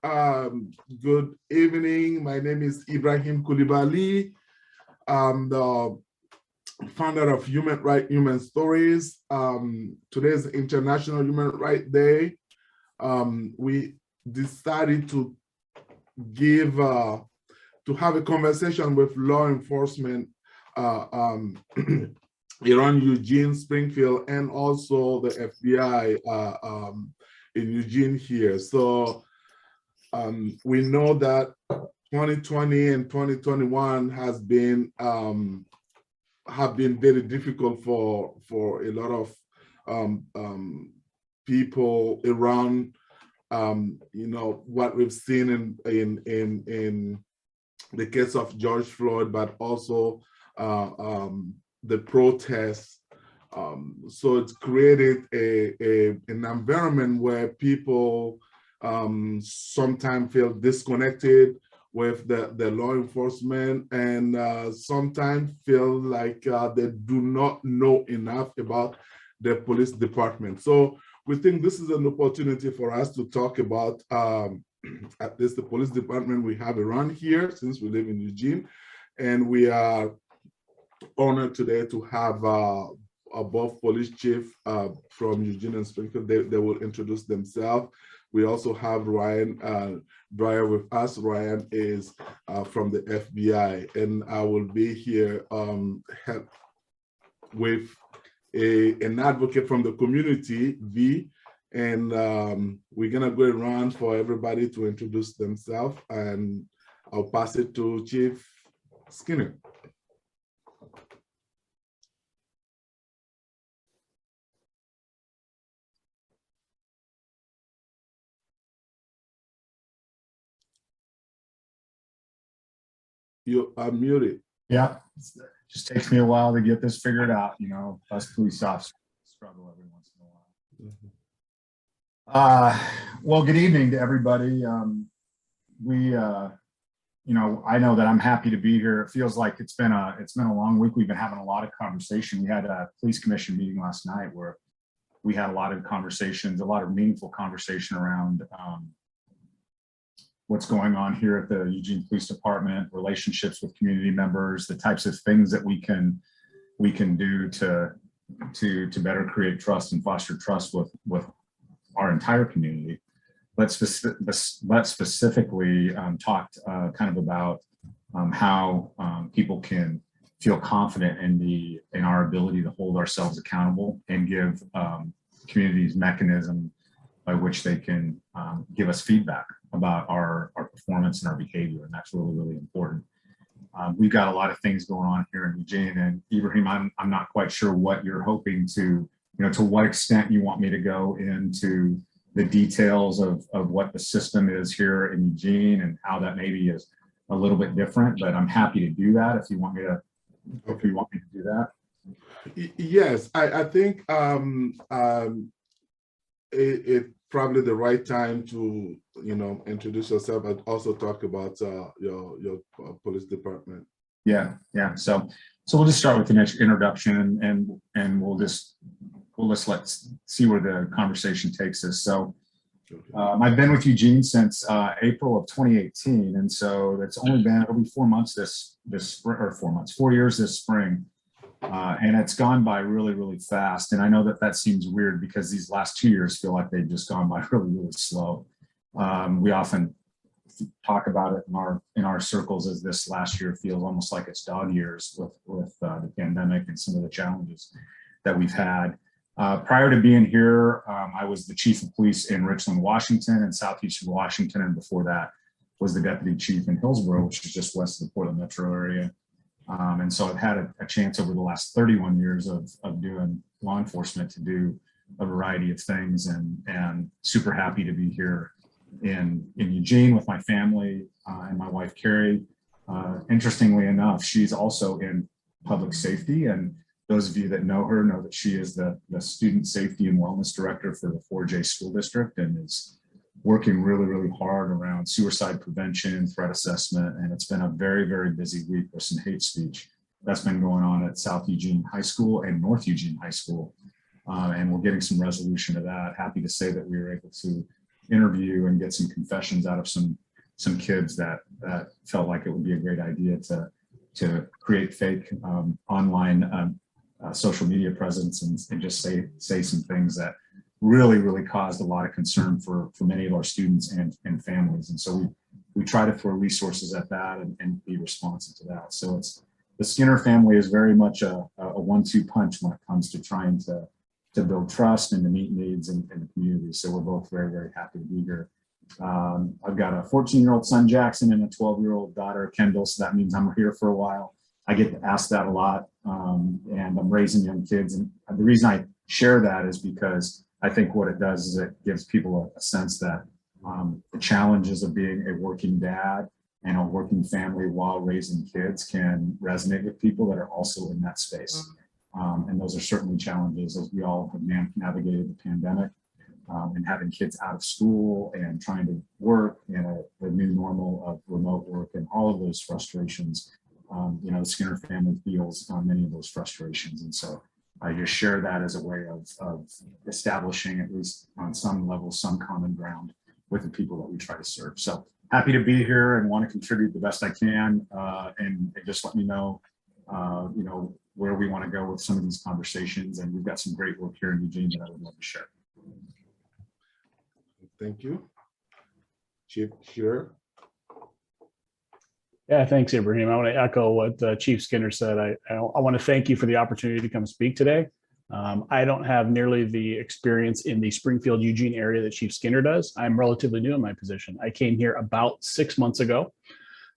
Good evening. My name is Ibrahim Coulibaly. I'm the founder of Human Stories. Today is International Human Rights Day. We decided to have a conversation with law enforcement around Eugene, Springfield, and also the FBI in Eugene here. So we know that 2020 and 2021 have been very difficult for a lot of people around. What we've seen in the case of George Floyd, but also the protests. So it's created an environment where people sometimes feel disconnected with the law enforcement, and sometimes feel like they do not know enough about the police department. So we think this is an opportunity for us to talk about at least the police department we have around here, since we live in Eugene. And we are honored today to have both police chief from Eugene and Springfield. They will introduce themselves. We also have Ryan Breyer with us. Ryan is from the FBI, and I will be here with an advocate from the community, V, and we're gonna go around for everybody to introduce themselves, and I'll pass it to Chief Skinner. You are muted. Yeah, it just takes me a while to get this figured out. You know, us police officers struggle every once in a while. Well, good evening to everybody. I know that I'm happy to be here. It feels like it's been a long week. We've been having a lot of conversation. We had a police commission meeting last night where we had a lot of conversations, a lot of meaningful conversation around what's going on here at the Eugene Police Department, relationships with community members, the types of things that we can do to better create trust and foster trust with our entire community. Let's specifically talked kind of about how people can feel confident in our ability to hold ourselves accountable and give communities mechanism by which they can give us feedback about our performance and our behavior, and that's really, really important. We've got a lot of things going on here in Eugene, and Ibrahim, I'm not quite sure what you're hoping to what extent you want me to go into the details of what the system is here in Eugene and how that maybe is a little bit different, but I'm happy to do that if you want me to do that. Yes, I think it's probably the right time to introduce yourself and also talk about your police department. Yeah. So we'll just start with an introduction, and let's see where the conversation takes us. So I've been with Eugene since April of 2018, and so it'll be 4 months this spring, or 4 months, 4 years this spring. And it's gone by really, really fast. And I know that seems weird because these last 2 years feel like they've just gone by really, really slow. We often talk about it in our circles as this last year feels almost like it's dog years with the pandemic and some of the challenges that we've had. Prior to being here, I was the chief of police in Richland, Washington, and southeastern Washington, and before that was the deputy chief in Hillsborough, which is just west of the Portland metro area. And so I've had a chance over the last 31 years of doing law enforcement to do a variety of things, and super happy to be here in Eugene with my family and my wife, Carrie. Interestingly enough, she's also in public safety, and those of you that know her know that she is the student safety and wellness director for the 4J school district, and is working really, really hard around suicide prevention, threat assessment, and it's been a very, very busy week with some hate speech that's been going on at South Eugene High School and North Eugene High School, and we're getting some resolution to that. Happy to say that we were able to interview and get some confessions out of some kids that felt like it would be a great idea to create fake online social media presence and just say some things that really caused a lot of concern for many of our students and families. And so we try to throw resources at that and be responsive to that. So the Skinner family is very much a 1-2 punch when it comes to trying to build trust and to meet needs in the community. So we're both very happy to be here. I've got a 14-year-old son, Jackson, and a 12-year-old daughter, Kendall. So that means I'm here for a while. I get to ask that a lot, and I'm raising young kids. And the reason I share that is because I think what it does is it gives people a sense that the challenges of being a working dad and a working family while raising kids can resonate with people that are also in that space. And those are certainly challenges as we all have navigated the pandemic and having kids out of school and trying to work in the new normal of remote work and all of those frustrations. The Skinner family feels many of those frustrations. And so I just share that as a way of establishing, at least on some level, some common ground with the people that we try to serve. So happy to be here and want to contribute the best I can, and just let me know, where we want to go with some of these conversations. And we've got some great work here in Eugene that I would love to share. Thank you. Chief Shearer. Yeah, thanks, Ibrahim. I want to echo what Chief Skinner said. I want to thank you for the opportunity to come speak today. I don't have nearly the experience in the Springfield, Eugene area that Chief Skinner does. I'm relatively new in my position. I came here about 6 months ago.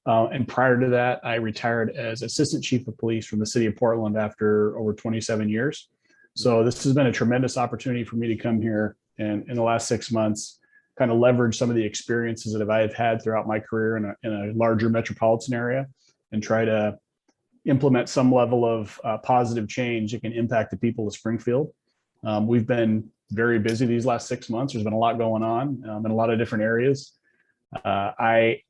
And prior to that, I retired as Assistant Chief of Police from the city of Portland after over 27 years. So this has been a tremendous opportunity for me to come here and in the last 6 months, kind of leverage some of the experiences that I've had throughout my career in a larger metropolitan area and try to implement some level of positive change that can impact the people of Springfield. We've been very busy these last 6 months. There's been a lot going on in a lot of different areas. I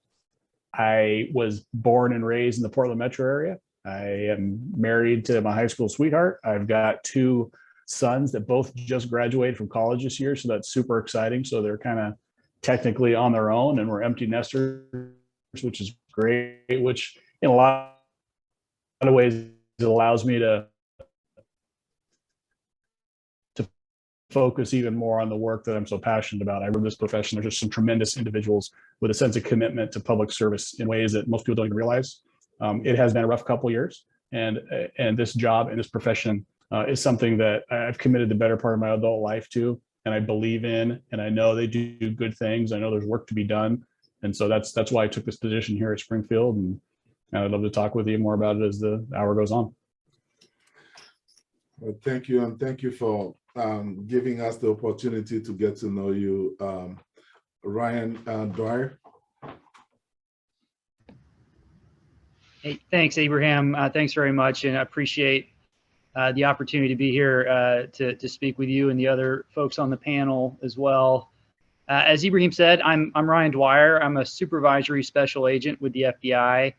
was born and raised in the Portland metro area. I am married to my high school sweetheart. I've got 2 sons that both just graduated from college this year, so that's super exciting. So they're kind of technically on their own, and we're empty nesters, which is great, which in a lot of ways it allows me to focus even more on the work that I'm so passionate about. I run this profession. There's just some tremendous individuals with a sense of commitment to public service in ways that most people don't even realize. It has been a rough couple of years, and this job and this profession is something that I've committed the better part of my adult life to, and I believe in, and I know they do good things. I know there's work to be done. And so that's why I took this position here at Springfield, and I'd love to talk with you more about it as the hour goes on. Well, thank you, and thank you for giving us the opportunity to get to know you. Ryan Dwyer. Hey, thanks, Ibrahim. Thanks very much, and I appreciate the opportunity to be here to speak with you and the other folks on the panel as well. As Ibrahim said, I'm Ryan Dwyer. I'm a supervisory special agent with the FBI.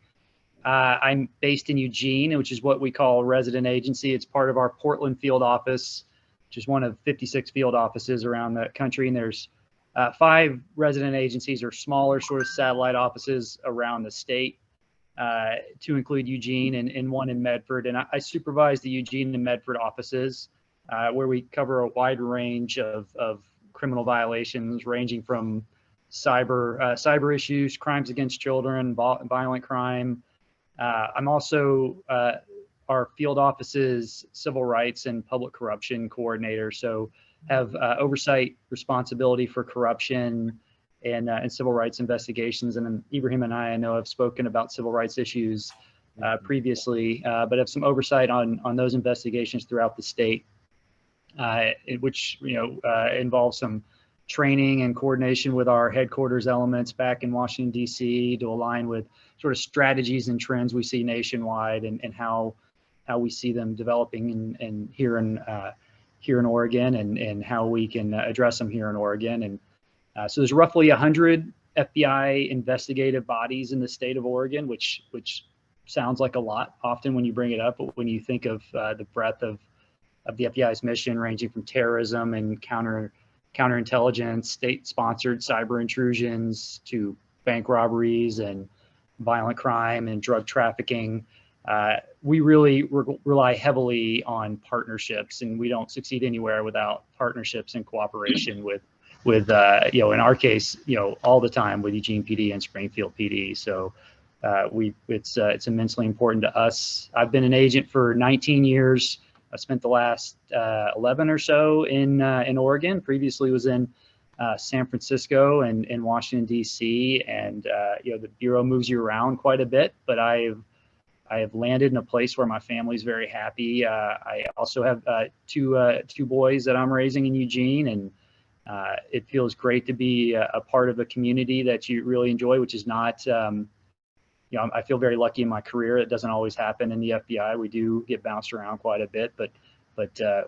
I'm based in Eugene, which is what we call a resident agency. It's part of our Portland field office, which is one of 56 field offices around the country. And there's 5 resident agencies or smaller sort of satellite offices around the state, to include Eugene and one in Medford. And I supervise the Eugene and Medford offices, where we cover a wide range of criminal violations, ranging from cyber issues, crimes against children, violent crime. I'm also our field office's civil rights and public corruption coordinator, so have oversight responsibility for corruption and civil rights investigations. And then Ibrahim and I know have spoken about civil rights issues previously, but have some oversight on those investigations throughout the state, which involves some training and coordination with our headquarters elements back in Washington, D.C. to align with sort of strategies and trends we see nationwide and how we see them developing and here in Oregon and how we can address them here in Oregon. And so there's roughly 100 FBI investigative bodies in the state of Oregon, which sounds like a lot often when you bring it up, but when you think of the breadth of the FBI's mission, ranging from terrorism and counterintelligence, state-sponsored cyber intrusions to bank robberies and violent crime and drug trafficking. We really rely heavily on partnerships, and we don't succeed anywhere without partnerships and cooperation with in our case, all the time with Eugene PD and Springfield PD. So it's immensely important to us. I've been an agent for 19 years. I spent the last 11 or so in Oregon. Previously was in San Francisco and in Washington, D.C. And the Bureau moves you around quite a bit, but I have landed in a place where my family's very happy. I also have two boys that I'm raising in Eugene, and it feels great to be a part of a community that you really enjoy, which is not, I feel very lucky in my career. It doesn't always happen in the FBI. We do get bounced around quite a bit, but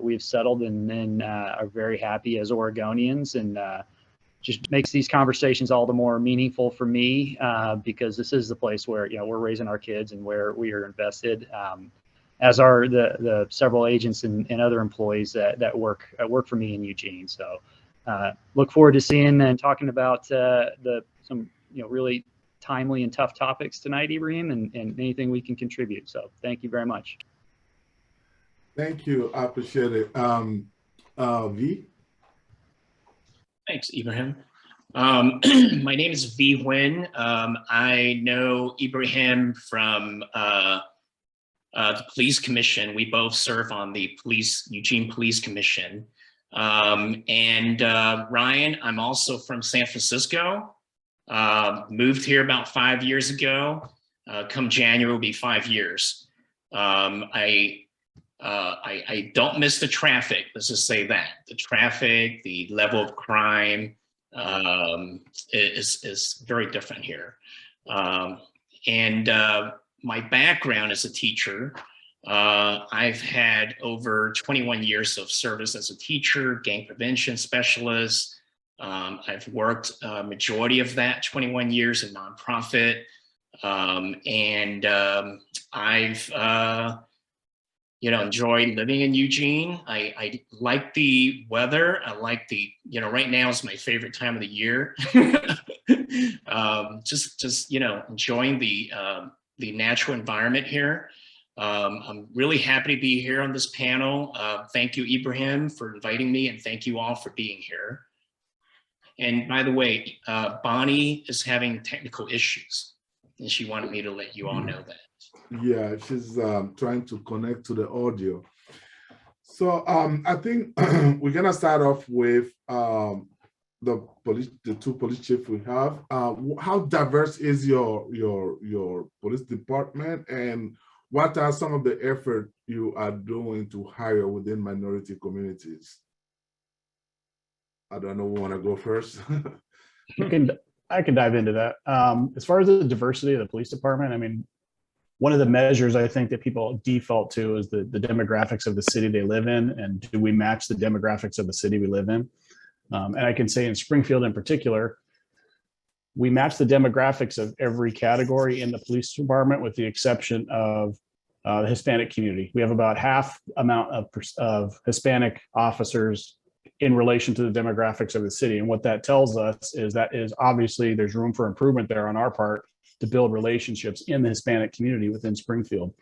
we've settled and are very happy as Oregonians, and just makes these conversations all the more meaningful for me because this is the place where we're raising our kids and where we are invested, as are the several agents and other employees that work for me in Eugene. So look forward to seeing and talking about some really timely and tough topics tonight, Ibrahim, and anything we can contribute. So thank you very much. Thank you. I appreciate it. V? Thanks, Ibrahim. My name is V. Nguyen. I know Ibrahim from the Police Commission. We both serve on the Eugene Police Commission. And Ryan, I'm also from San Francisco. Moved here about 5 years ago. Come January will be 5 years. I don't miss the traffic. Let's just say that the traffic, the level of crime is very different here. And my background as a teacher, I've had over 21 years of service as a teacher, gang prevention specialist. I've worked a majority of that 21 years in nonprofit. I've enjoyed living in Eugene. I like the weather. I like right now is my favorite time of the year. Just enjoying the natural environment here. I'm really happy to be here on this panel. Thank you, Ibrahim, for inviting me, and thank you all for being here. And by the way, Bonnie is having technical issues, and she wanted me to let you all know that. Yeah, she's trying to connect to the audio. So I think we're gonna start off with the two police chiefs we have. How diverse is your police department, and what are some of the effort you are doing to hire within minority communities? I don't know who want to go first. I can dive into that. As far as the diversity of the police department, I mean, one of the measures I think that people default to is the demographics of the city they live in, and do we match the demographics of the city we live in? And I can say in Springfield in particular, we match the demographics of every category in the police department with the exception of the Hispanic community. We have about half amount of Hispanic officers in relation to the demographics of the city. And what that tells us is that is obviously there's room for improvement there on our part to build relationships in the Hispanic community within Springfield.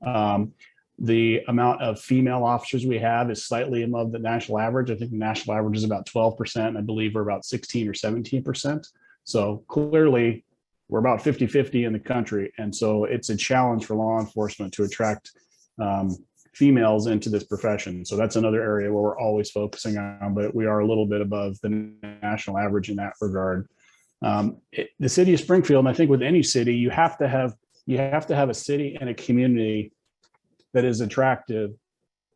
The amount of female officers we have is slightly above the national average. I think the national average is about 12%. And I believe we're about 16 or 17%. So clearly we're about 50-50 in the country. And so it's a challenge for law enforcement to attract females into this profession. So that's another area where we're always focusing on, but we are a little bit above the national average in that regard. The city of Springfield, and I think with any city, you have to have a city and a community that is attractive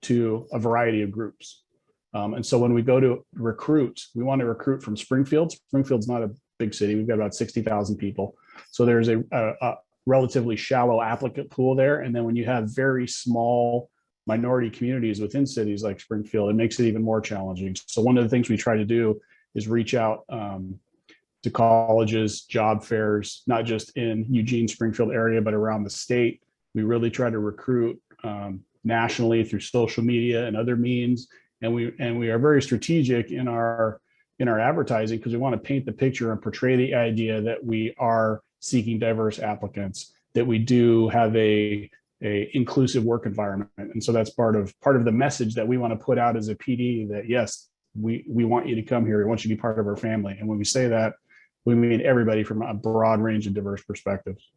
to a variety of groups. And so when we go to recruit, we want to recruit from Springfield. Springfield's not a big city. We've got about 60,000 people. So there's a relatively shallow applicant pool there. And then when you have very small minority communities within cities like Springfield, it makes it even more challenging. So one of the things we try to do is reach out to colleges, job fairs, not just in Eugene, Springfield area, but around the state. We really try to recruit nationally through social media and other means, and we are very strategic in our advertising, because we want to paint the picture and portray the idea that we are seeking diverse applicants, that we do have a inclusive work environment. And so that's part of the message that we want to put out as a PD, that yes, we want you to come here. We want you to be part of our family. And when we say that, we mean everybody from a broad range of diverse perspectives.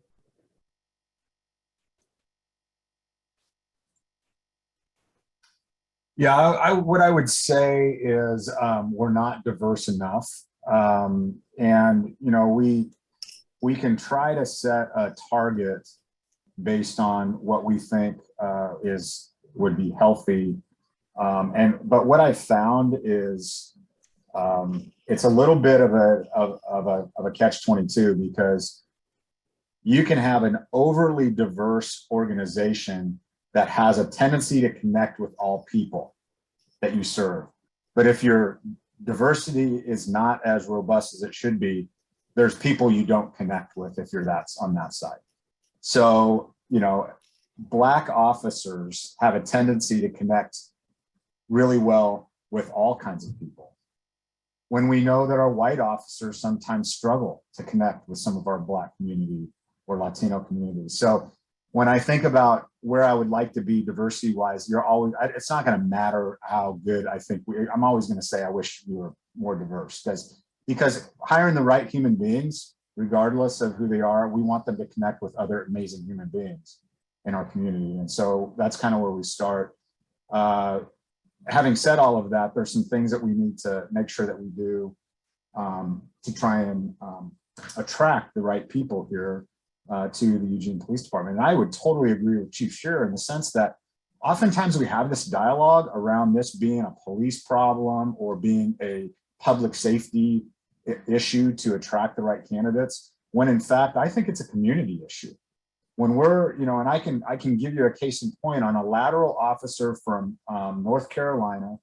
Yeah, what I would say is we're not diverse enough. And, you know, we can try to set a target based on what we think would be healthy. But what I found is it's a little bit of a catch-22, because you can have an overly diverse organization that has a tendency to connect with all people that you serve. But if your diversity is not as robust as it should be, there's people you don't connect with if you're on that side. So, you know, Black officers have a tendency to connect really well with all kinds of people, when we know that our white officers sometimes struggle to connect with some of our Black community or Latino communities. So when I think about where I would like to be diversity wise, it's not going to matter how good I think I'm always going to say I wish we were more diverse, because hiring the right human beings, regardless of who they are, we want them to connect with other amazing human beings in our community. And so that's kind of where we start. Having said all of that, there's some things that we need to make sure that we do to try and attract the right people here to the Eugene Police Department. And I would totally agree with Chief Shearer in the sense that oftentimes we have this dialogue around this being a police problem or being a public safety issue to attract the right candidates, when in fact, I think it's a community issue. When we're, you know, and I can give you a case in point on a lateral officer from North Carolina,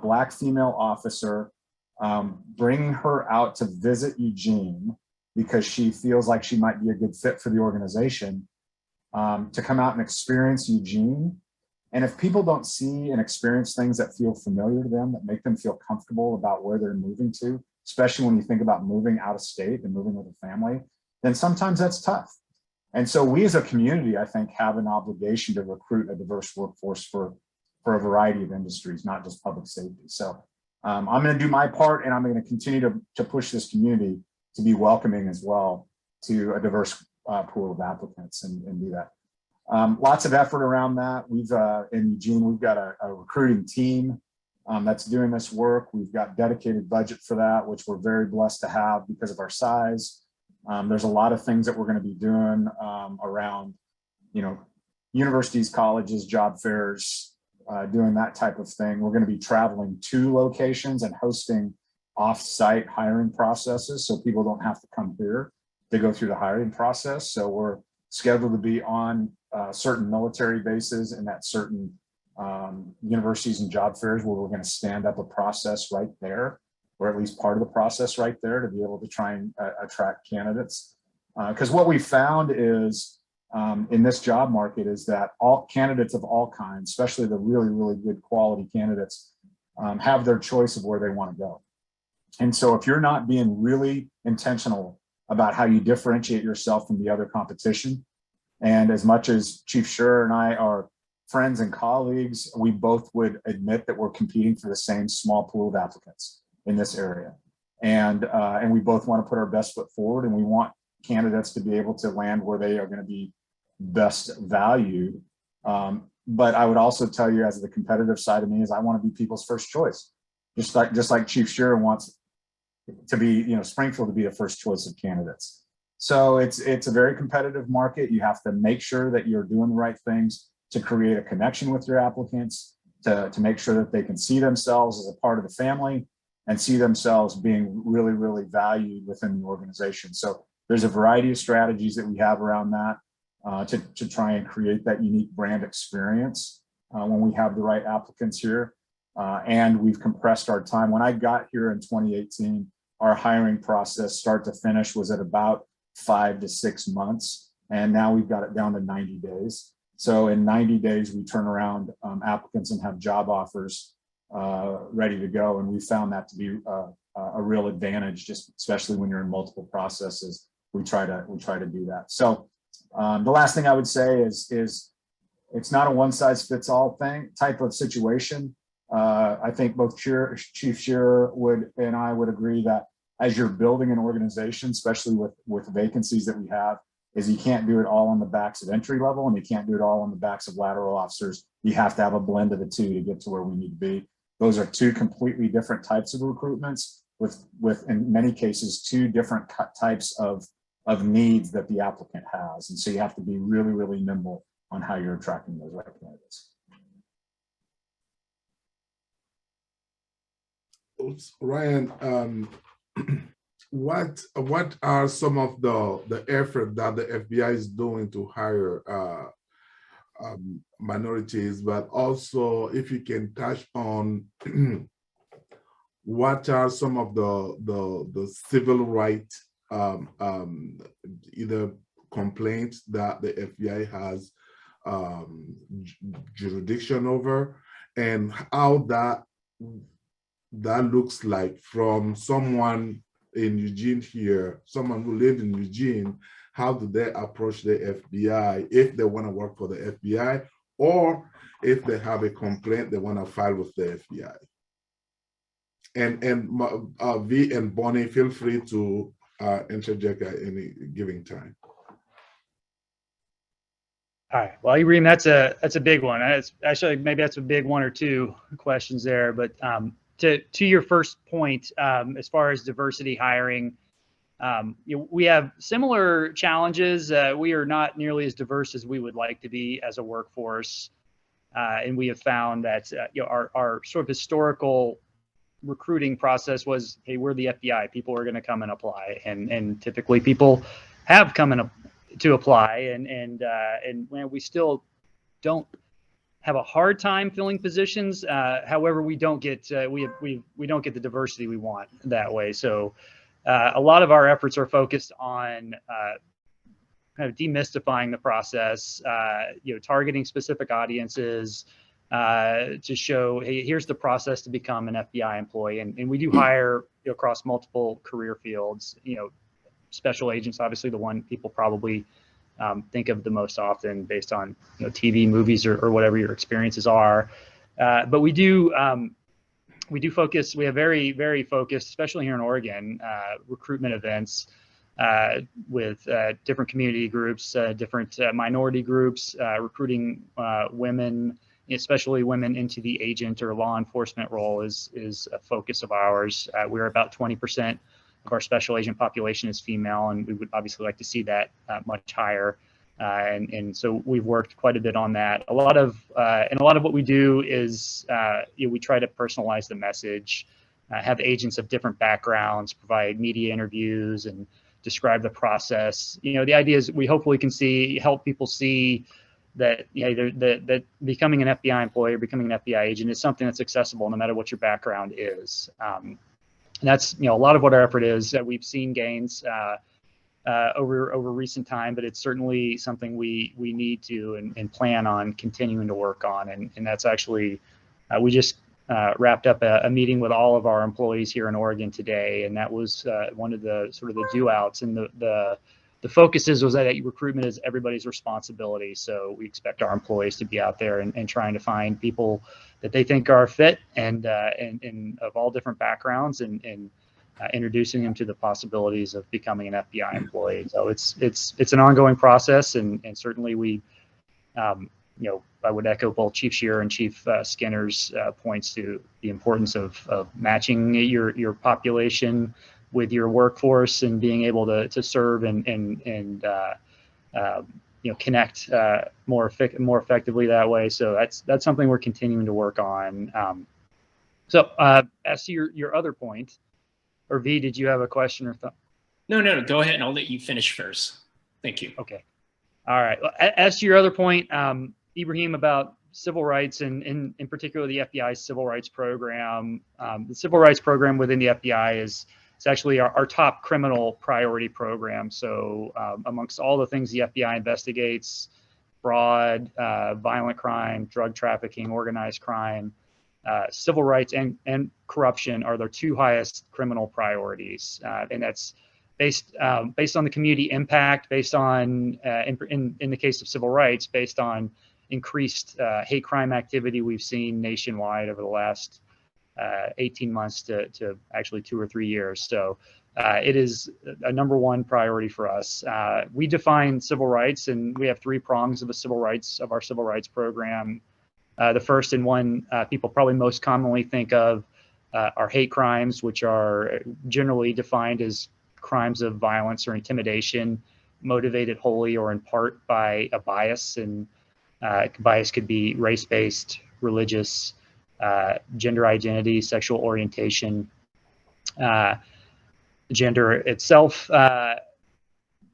Black female officer, bringing her out to visit Eugene because she feels like she might be a good fit for the organization, to come out and experience Eugene. And if people don't see and experience things that feel familiar to them, that make them feel comfortable about where they're moving to, especially when you think about moving out of state and moving with a family, then sometimes that's tough. And so we as a community, I think, have an obligation to recruit a diverse workforce for a variety of industries, not just public safety. So I'm going to do my part, and I'm going to continue to push this community to be welcoming as well to a diverse pool of applicants and do that. Lots of effort around that. In Eugene, we've got a recruiting team that's doing this work. We've got dedicated budget for that, which we're very blessed to have because of our size. There's a lot of things that we're going to be doing around, you know, universities, colleges, job fairs, doing that type of thing. We're going to be traveling to locations and hosting off-site hiring processes, so people don't have to come here to go through the hiring process. So we're scheduled to be on certain military bases and at certain universities and job fairs where we're going to stand up a process right there, or at least part of the process right there, to be able to try and attract candidates. Because what we found is in this job market is that all candidates of all kinds, especially the really, really good quality candidates, have their choice of where they want to go. And so if you're not being really intentional about how you differentiate yourself from the other competition, and as much as Chief Shearer and I are friends and colleagues, we both would admit that we're competing for the same small pool of applicants in this area. And we both want to put our best foot forward, and we want candidates to be able to land where they are going to be best valued. But I would also tell you, as the competitive side of me, is I want to be people's first choice. Just like Chief Shearer wants to be, you know, Springfield to be the first choice of candidates. So it's a very competitive market. You have to make sure that you're doing the right things to create a connection with your applicants, to make sure that they can see themselves as a part of the family and see themselves being really, really valued within the organization. So there's a variety of strategies that we have around that to try and create that unique brand experience when we have the right applicants here. And we've compressed our time. When I got here in 2018, our hiring process start to finish was at about 5 to 6 months. And now we've got it down to 90 days. So in 90 days, we turn around applicants and have job offers ready to go. And we found that to be a real advantage, just especially when you're in multiple processes. We try to do that. So the last thing I would say is it's not a one size fits all type of situation. I think both Chief Shearer and I would agree that as you're building an organization, especially with vacancies that we have, is you can't do it all on the backs of entry level and you can't do it all on the backs of lateral officers. You have to have a blend of the two to get to where we need to be. Those are two completely different types of recruitments with in many cases, two different types of needs that the applicant has. And so you have to be really, really nimble on how you're attracting those right candidates. Ryan, what are some of the effort that the FBI is doing to hire minorities, but also if you can touch on what are some of the civil rights either complaints that the FBI has jurisdiction over, and how that looks like from someone in Eugene here, someone who lived in Eugene. How do they approach the FBI if they want to work for the FBI, or if they have a complaint they want to file with the FBI? And V and Bonnie, feel free to interject at any given time. All right. Well, Ibrahim, that's a big one. Actually, maybe that's a big one or two questions there. But to your first point, as far as diversity hiring, we have similar challenges. We are not nearly as diverse as we would like to be as a workforce, and we have found that our sort of historical recruiting process was, hey, we're the FBI. People are going to come and apply, and typically people have come in to apply, and when we still don't have a hard time filling positions. However, we don't get we don't get the diversity we want that way. So a lot of our efforts are focused on kind of demystifying the process, targeting specific audiences to show, hey, here's the process to become an FBI employee. And we do hire across multiple career fields. Special agents, obviously the one people probably think of the most often based on TV, movies, or whatever your experiences are. But we do focus. We have very, very focused, especially here in Oregon, recruitment events with different community groups, different minority groups, recruiting women, especially women, into the agent or law enforcement role is a focus of ours. We're about 20% of our special agent population is female, and we would obviously like to see that much higher. And so we've worked quite a bit on that. A lot of what we do is we try to personalize the message, have agents of different backgrounds provide media interviews and describe the process. The idea is we hopefully can help people see that that becoming an FBI employee or becoming an FBI agent is something that's accessible no matter what your background is. And that's a lot of what our effort is. That we've seen gains over recent time, but it's certainly something we need to and plan on continuing to work on. And that's actually we just wrapped up a meeting with all of our employees here in Oregon today, and that was one of the sort of the do outs. And the focus was that recruitment is everybody's responsibility. So we expect our employees to be out there and trying to find people that they think are fit and of all different backgrounds and introducing them to the possibilities of becoming an FBI employee. So it's an ongoing process, and certainly we, I would echo both Chief Shearer and Chief Skinner's points to the importance of matching your population with your workforce and being able to serve and connect more effectively that way. So that's something we're continuing to work on. So as to your other point, or V, did you have a question or thought? No, go ahead and I'll let you finish first. Thank you. Okay. All right. As to your other point, Ibrahim, about civil rights and in particular the FBI's civil rights program. The civil rights program within the FBI is actually our top criminal priority program. So amongst all the things the FBI investigates, fraud, violent crime, drug trafficking, organized crime, civil rights and corruption are their two highest criminal priorities, and that's based on the community impact, based on in the case of civil rights, based on increased hate crime activity we've seen nationwide over the last 18 months to actually 2 or 3 years. So it is a #1 priority for us. We define civil rights, and we have 3 prongs of our civil rights program. The first, and one people probably most commonly think of, are hate crimes, which are generally defined as crimes of violence or intimidation motivated wholly or in part by a bias, and bias could be race-based, religious, gender identity, sexual orientation, gender itself. The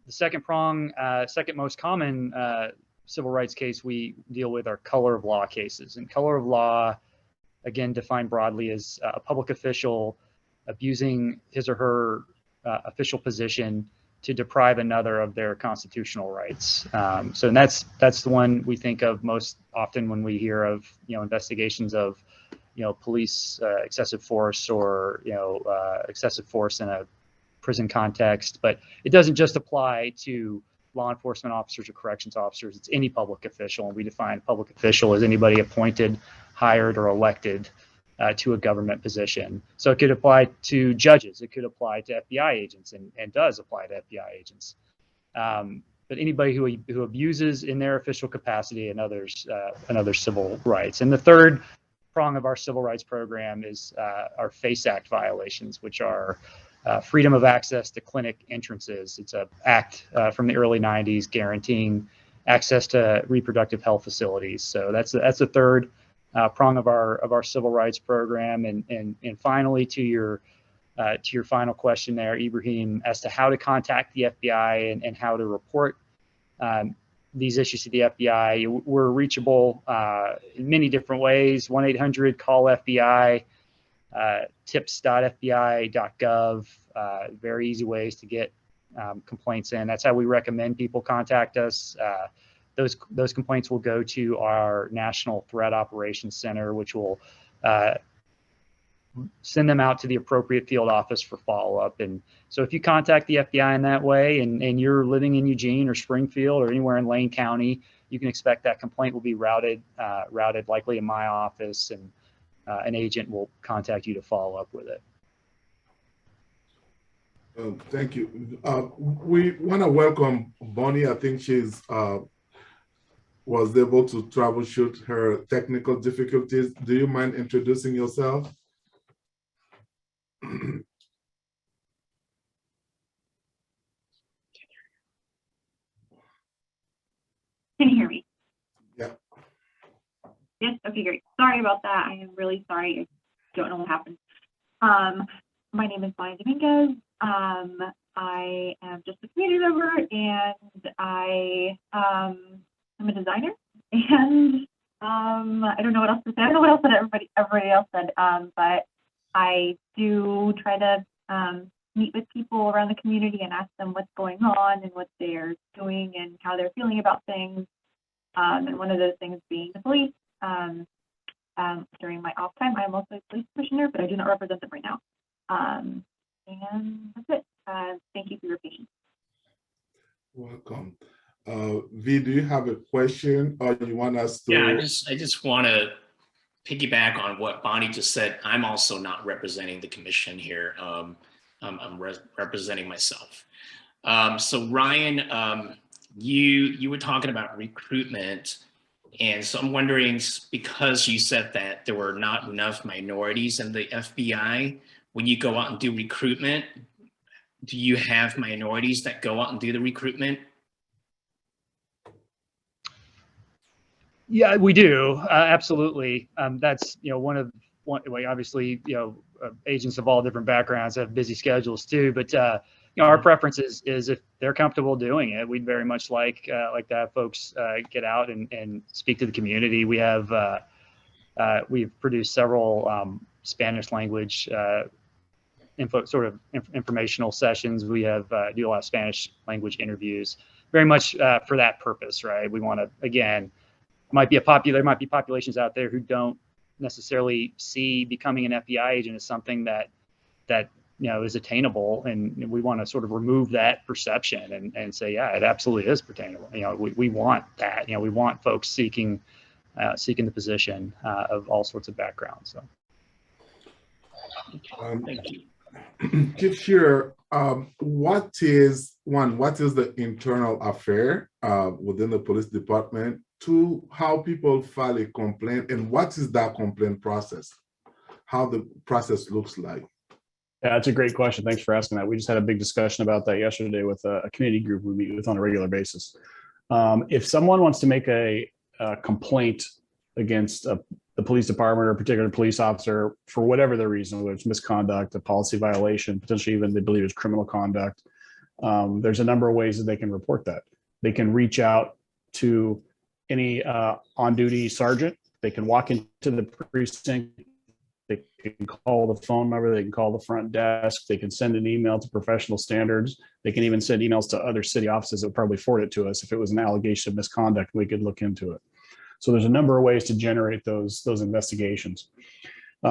second prong, second most common civil rights case we deal with are color of law cases. And color of law, again, defined broadly as a public official abusing his or her official position to deprive another of their constitutional rights. So that's the one we think of most often when we hear of investigations of police excessive force, or excessive force in a prison context. But it doesn't just apply to law enforcement officers or corrections officers. It's any public official, and we define public official as anybody appointed, hired, or elected to a government position. So it could apply to judges, it could apply to FBI agents, and does apply to FBI agents. But anybody who abuses in their official capacity and others civil rights. And the third prong of our civil rights program is our FACE Act violations, which are freedom of access to clinic entrances. It's an act from the early 90s guaranteeing access to reproductive health facilities. So that's the third prong of our civil rights program. And finally, to your final question there, Ibrahim, as to how to contact the FBI and how to report these issues to the FBI, we're reachable in many different ways. 1-800-CALL-FBI, tips.fbi.gov, very easy ways to get complaints in. That's how we recommend people contact us. Those complaints will go to our National Threat Operations Center, which will send them out to the appropriate field office for follow-up. And so if you contact the FBI in that way, and you're living in Eugene or Springfield or anywhere in Lane County, you can expect that complaint will be routed likely in my office, and an agent will contact you to follow up with it. Thank you. We want to welcome Bonnie. I think she's was able to troubleshoot her technical difficulties. Do you mind introducing yourself? Can you hear me? Yeah. Yes, okay, great. Sorry about that. I am really sorry. I don't know what happened. My name is Maya Dominguez. I am just a community member, and I'm a designer, and I don't know what else to say. I don't know what else that everybody else said, but I do try to meet with people around the community and ask them what's going on and what they're doing and how they're feeling about things. And one of those things being the police. During my off time, I'm also a police commissioner, but I do not represent them right now. And that's it. Thank you for your patience. Welcome. V, do you have a question, or you want us to? Yeah, I just want to piggyback on what Bonnie just said. I'm also not representing the commission here. I'm representing myself. So Ryan, you were talking about recruitment, and so I'm wondering, because you said that there were not enough minorities in the FBI, when you go out and do recruitment, do you have minorities that go out and do the recruitment? Yeah, we do. Absolutely. That's, one obviously, agents of all different backgrounds have busy schedules too, but, our preference is if they're comfortable doing it, we'd very much like to have folks get out and speak to the community. We have, we've produced several Spanish language informational sessions. We have do a lot of Spanish language interviews, very much for that purpose, right? We want to, again, there might be populations out there who don't necessarily see becoming an FBI agent as something that is attainable, and we want to sort of remove that perception and say, yeah, it absolutely is attainable. We want that. We want folks seeking the position of all sorts of backgrounds. So, Thank you. Chief Shearer, what is the internal affair within the police department? Two, how people file a complaint, and what is that complaint process? How the process looks like? Yeah, that's a great question. Thanks for asking that. We just had a big discussion about that yesterday with a community group we meet with on a regular basis. If someone wants to make a complaint against the police department or a particular police officer for whatever the reason, whether it's misconduct, a policy violation, potentially even they believe it's criminal conduct, there's a number of ways that they can report that. They can reach out to any on-duty sergeant. They can walk into the precinct. They can call the phone number. They can call the front desk. They can send an email to professional standards. They can even send emails to other city offices that would probably forward it to us. If it was an allegation of misconduct, we could look into it. So there's a number of ways to generate those investigations.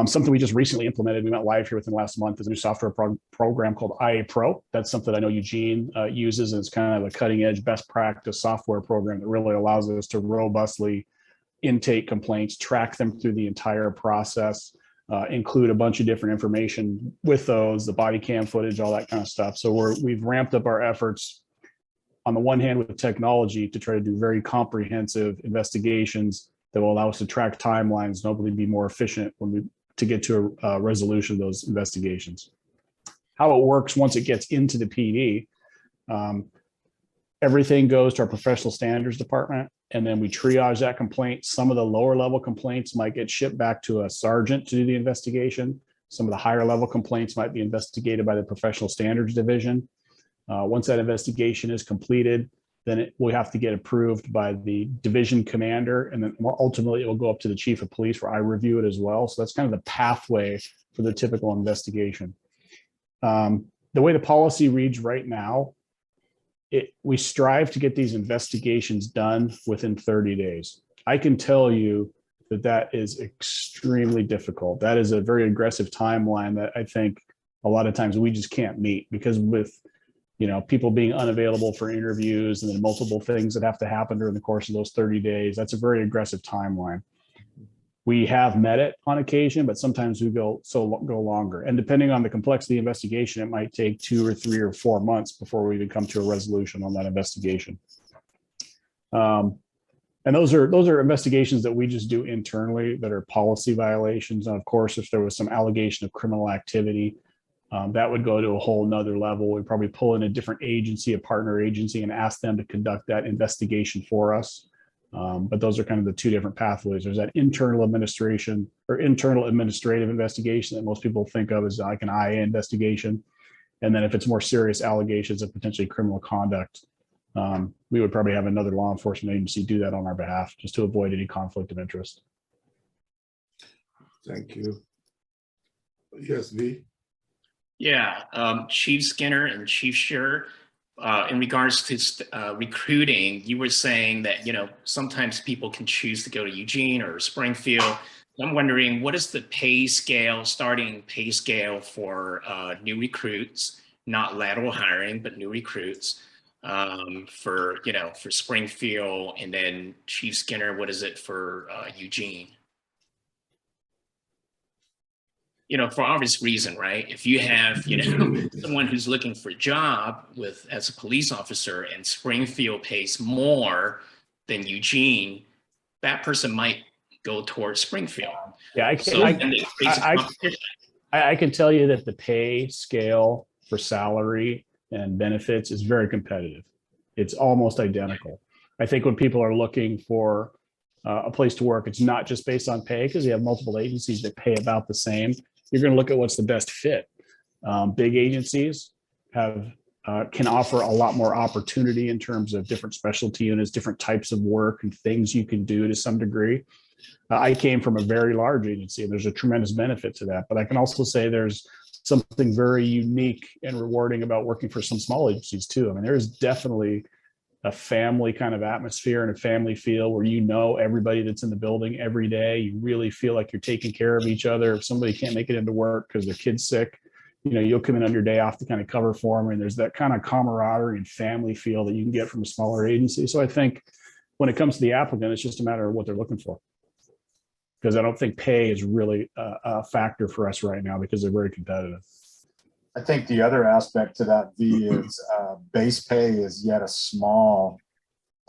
Something we just recently implemented, we went live here within the last month, is a new software program called IA Pro. That's something I know Eugene uses, and it's kind of a cutting edge best practice software program that really allows us to robustly intake complaints, track them through the entire process, include a bunch of different information with those, the body cam footage, all that kind of stuff. So we've ramped up our efforts on the one hand with technology to try to do very comprehensive investigations that will allow us to track timelines and hopefully be more efficient to get to a resolution of those investigations. How it works once it gets into the PD, everything goes to our professional standards department, and then we triage that complaint. Some of the lower level complaints might get shipped back to a sergeant to do the investigation. Some of the higher level complaints might be investigated by the professional standards division. Once that investigation is completed, then it will have to get approved by the division commander, and then ultimately it will go up to the chief of police where I review it as well. So that's kind of the pathway for the typical investigation. The way the policy reads right now, we strive to get these investigations done within 30 days. I can tell you that is extremely difficult. That is a very aggressive timeline that I think a lot of times we just can't meet, because with people being unavailable for interviews and then multiple things that have to happen during the course of those 30 days, that's a very aggressive timeline. We have met it on occasion, but sometimes we go longer. And depending on the complexity of the investigation, it might take 2 or 3 or 4 months before we even come to a resolution on that investigation. And those are investigations that we just do internally that are policy violations. And of course, if there was some allegation of criminal activity, that would go to a whole nother level. We'd probably pull in a different agency, a partner agency, and ask them to conduct that investigation for us. But those are kind of the two different pathways. There's that internal administration or internal administrative investigation that most people think of as like an IA investigation. And then if it's more serious allegations of potentially criminal conduct, we would probably have another law enforcement agency do that on our behalf, just to avoid any conflict of interest. Thank you. Yes, V. Yeah, Chief Skinner and Chief Shearer, in regards to recruiting, you were saying that, sometimes people can choose to go to Eugene or Springfield. I'm wondering, what is the starting pay scale for new recruits, not lateral hiring, but new recruits for Springfield, and then Chief Skinner, what is it for Eugene? For obvious reason, right? If you have, someone who's looking for a job as a police officer and Springfield pays more than Eugene, that person might go towards Springfield. Yeah, I can tell you that the pay scale for salary and benefits is very competitive. It's almost identical. I think when people are looking for a place to work, it's not just based on pay, because you have multiple agencies that pay about the same. You're going to look at what's the best fit. Big agencies can offer a lot more opportunity in terms of different specialty units, different types of work and things you can do to some degree. I came from a very large agency, and there's a tremendous benefit to that. But I can also say there's something very unique and rewarding about working for some small agencies too. I mean, there's definitely a family kind of atmosphere and a family feel where you know everybody that's in the building every day. You really feel like you're taking care of each other. If somebody can't make it into work because their kid's sick, you know, you'll come in on your day off to kind of cover for them. And there's that kind of camaraderie and family feel that you can get from a smaller agency. So I think when it comes to the applicant, it's just a matter of what they're looking for. Because I don't think pay is really a factor for us right now because they're very competitive. I think the other aspect to that, V, is base pay is yet a small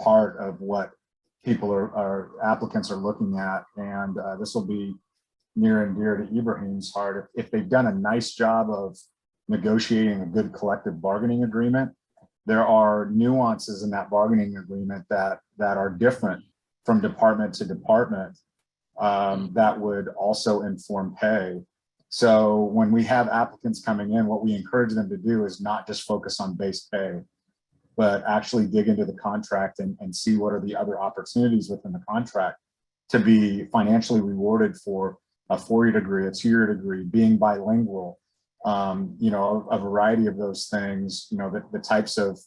part of what people applicants are looking at. And this will be near and dear to Ibrahim's heart. If they've done a nice job of negotiating a good collective bargaining agreement, there are nuances in that bargaining agreement that are different from department to department that would also inform pay. So when we have applicants coming in, what we encourage them to do is not just focus on base pay, but actually dig into the contract and see what are the other opportunities within the contract to be financially rewarded for a 4-year degree, a 2-year degree, being bilingual, you know, a variety of those things, you know, the types of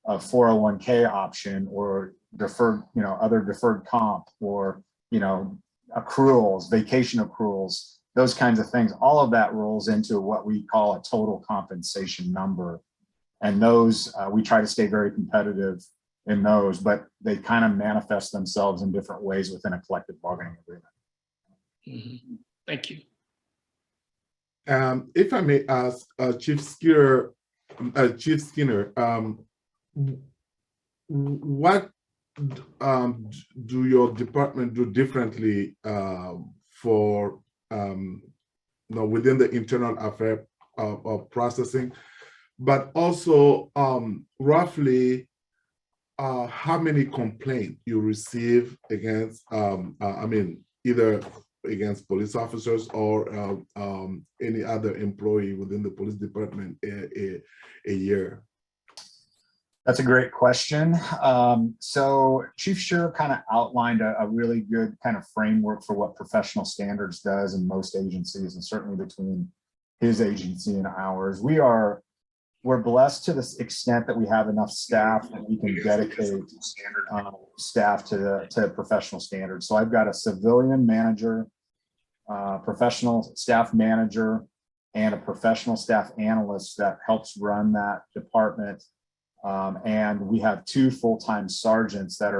401k option or deferred, you know, other deferred comp or, you know, accruals, vacation accruals, those kinds of things. All of that rolls into what we call a total compensation number. And those, we try to stay very competitive in those, but they kind of manifest themselves in different ways within a collective bargaining agreement. Mm-hmm. Thank you. If I may ask, Chief Skinner, what do your department do differently for you know, within the internal affair of processing, but also roughly how many complaints you receive against, I mean, either against police officers or any other employee within the police department a year? That's a great question. So Chief Shearer kind of outlined a really good kind of framework for what professional standards does in most agencies, and certainly between his agency and ours. We're blessed to the extent that we have enough staff that we can dedicate staff to professional standards. So I've got a civilian manager, professional staff manager, and a professional staff analyst that helps run that department. And we have 2 full-time sergeants that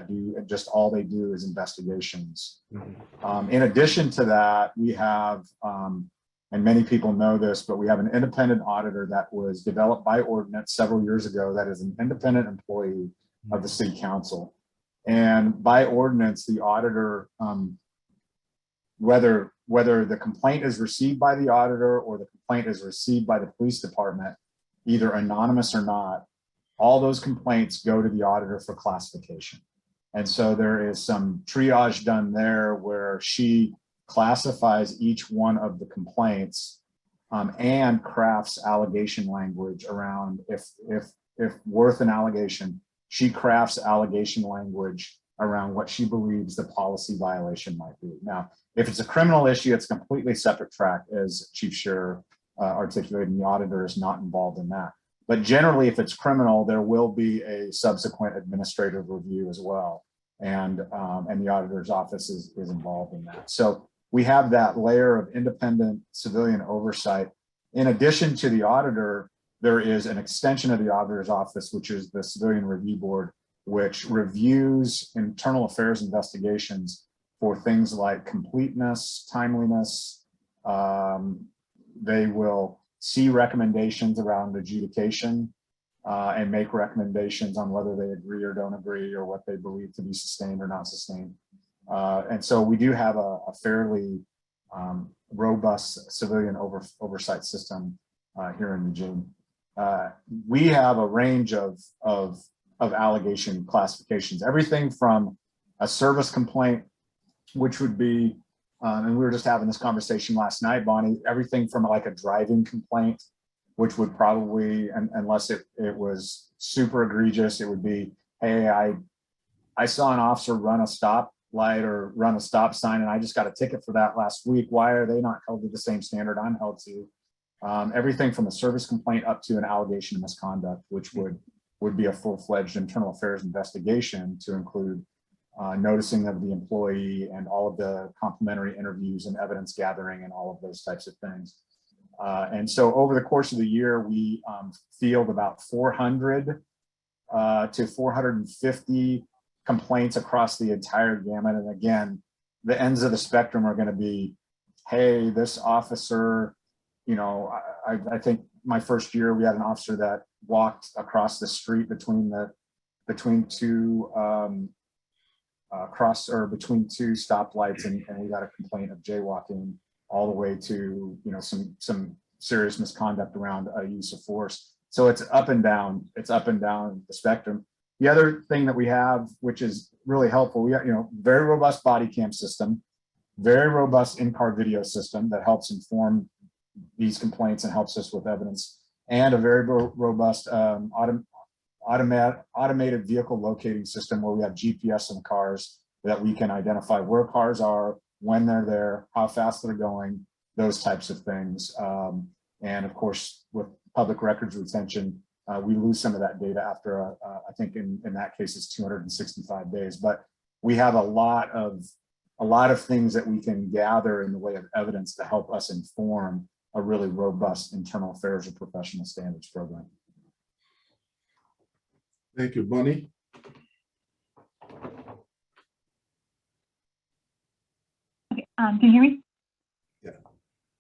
do just all they do is investigations. Mm-hmm. In addition to that, we have, and many people know this, but we have an independent auditor that was developed by ordinance several years ago that is an independent employee of the city council. And by ordinance, the auditor, whether the complaint is received by the auditor or the complaint is received by the police department, either anonymous or not, all those complaints go to the auditor for classification. And so there is some triage done there where she classifies each one of the complaints and crafts allegation language around if worth an allegation, she crafts allegation language around what she believes the policy violation might be. Now, if it's a criminal issue, it's a completely separate track, as Chief Shearer articulated, and the auditor is not involved in that. But generally, if it's criminal, there will be a subsequent administrative review as well. And the auditor's office is involved in that. So we have that layer of independent civilian oversight. In addition to the auditor, there is an extension of the auditor's office, which is the Civilian Review Board, which reviews internal affairs investigations for things like completeness, timeliness. They will see recommendations around adjudication and make recommendations on whether they agree or don't agree or what they believe to be sustained or not sustained. And so we do have a fairly robust civilian oversight system here in Eugene. We have a range of allegation classifications, everything from a service complaint, which would be, and we were just having this conversation last night, Bonnie, everything from like a driving complaint, which would probably, unless it was super egregious, it would be, hey, I saw an officer run a stop light or run a stop sign, and I just got a ticket for that last week. Why are they not held to the same standard I'm held to? Everything from a service complaint up to an allegation of misconduct, which would would be a full-fledged internal affairs investigation to include noticing of the employee and all of the complementary interviews and evidence gathering and all of those types of things. And so over the course of the year, we field about 400 to 450 complaints across the entire gamut. And again, the ends of the spectrum are going to be, hey, this officer, you know, I think my first year we had an officer that walked across the street between two stoplights, and we got a complaint of jaywalking, all the way to, you know, some serious misconduct around use of force. So it's up and down. It's up and down the spectrum. The other thing that we have, which is really helpful, we have, you know, very robust body cam system, very robust in-car video system that helps inform these complaints and helps us with evidence, and a very robust automated vehicle locating system where we have GPS in cars that we can identify where cars are, when they're there, how fast they're going, those types of things. And of course, with public records retention, we lose some of that data after, I think in that case, it's 265 days. But we have a lot of things that we can gather in the way of evidence to help us inform a really robust internal affairs or professional standards program. Thank you, Bonnie. Okay, can you hear me? Yeah.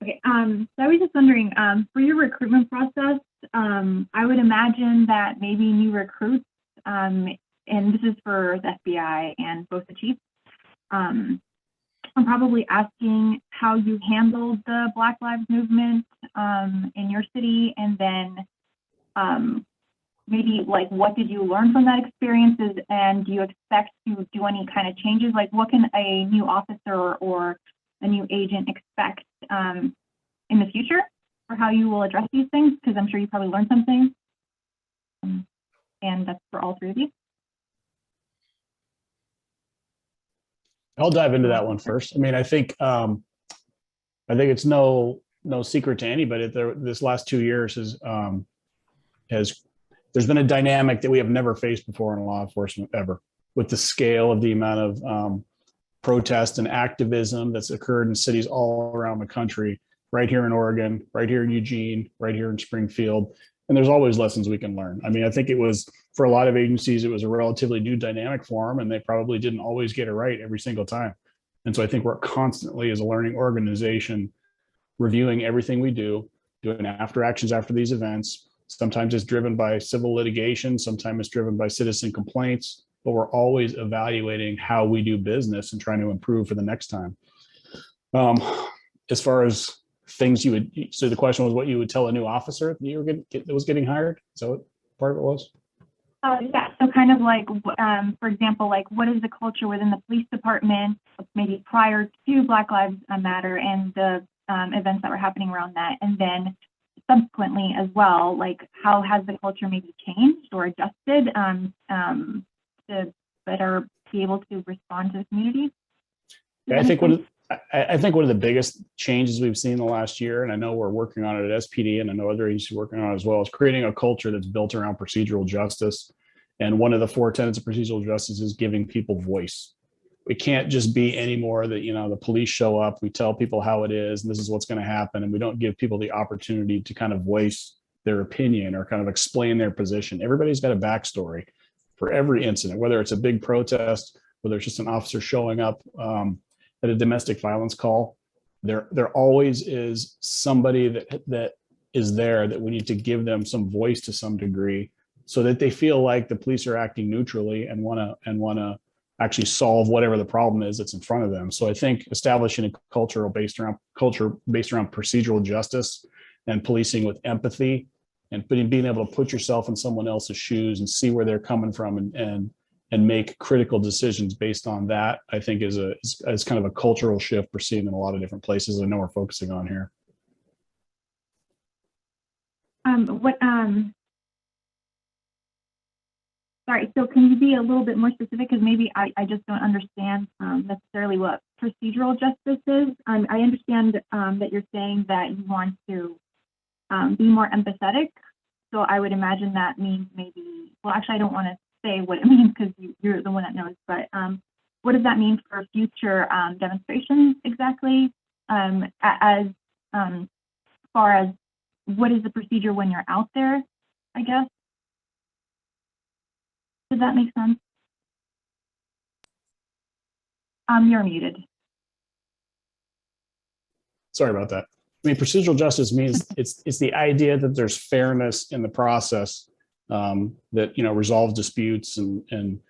Okay, so I was just wondering, for your recruitment process, I would imagine that maybe new recruits, and this is for the FBI and both the chiefs, I'm probably asking how you handled the Black Lives Movement in your city, and then maybe like what did you learn from that experiences, and do you expect to do any kind of changes? Like what can a new officer or a new agent expect in the future for how you will address these things? Because I'm sure you probably learned something. And that's for all three of you. I'll dive into that one first. I mean, I think it's no secret to anybody that this last 2 years there's been a dynamic that we have never faced before in law enforcement ever, with the scale of the amount of protest and activism that's occurred in cities all around the country, right here in Oregon, right here in Eugene, right here in Springfield. And there's always lessons we can learn. I mean, I think it was, for a lot of agencies, it was a relatively new dynamic for them, and they probably didn't always get it right every single time. And so I think we're constantly, as a learning organization, reviewing everything we do, doing after actions after these events. Sometimes it's driven by civil litigation, sometimes it's driven by citizen complaints, but we're always evaluating how we do business and trying to improve for the next time. As far as things you would, so the question was what you would tell a new officer that was getting hired? So what part of it was? Yeah, so kind of like, for example, like what is the culture within the police department, maybe prior to Black Lives Matter and the events that were happening around that, and then subsequently as well, like how has the culture maybe changed or adjusted to better be able to respond to the community? Yeah, I think one of the biggest changes we've seen in the last year, and I know we're working on it at SPD, and I know other agencies are working on it as well, is creating a culture that's built around procedural justice. And one of the 4 tenets of procedural justice is giving people voice. It can't just be anymore that, you know, the police show up, we tell people how it is, and this is what's going to happen, and we don't give people the opportunity to kind of voice their opinion or kind of explain their position. Everybody's got a backstory for every incident, whether it's a big protest, whether it's just an officer showing up at a domestic violence call. There always is somebody that is there that we need to give them some voice to some degree, so that they feel like the police are acting neutrally and want to actually solve whatever the problem is that's in front of them. So I think establishing a culture based around procedural justice and policing with empathy, and being able to put yourself in someone else's shoes and see where they're coming from and make critical decisions based on that, I think is kind of a cultural shift we're seeing in a lot of different places. I know we're focusing on here. Sorry, so can you be a little bit more specific? Because maybe I just don't understand necessarily what procedural justice is. I understand that you're saying that you want to be more empathetic So I would imagine that means maybe, well, actually, I don't want to say what it means because you're the one that knows, but what does that mean for future demonstrations exactly? As far as what is the procedure when you're out there, I guess? Does that make sense? You're muted. Sorry about that. I mean, procedural justice means it's the idea that there's fairness in the process, that, you know, resolves disputes and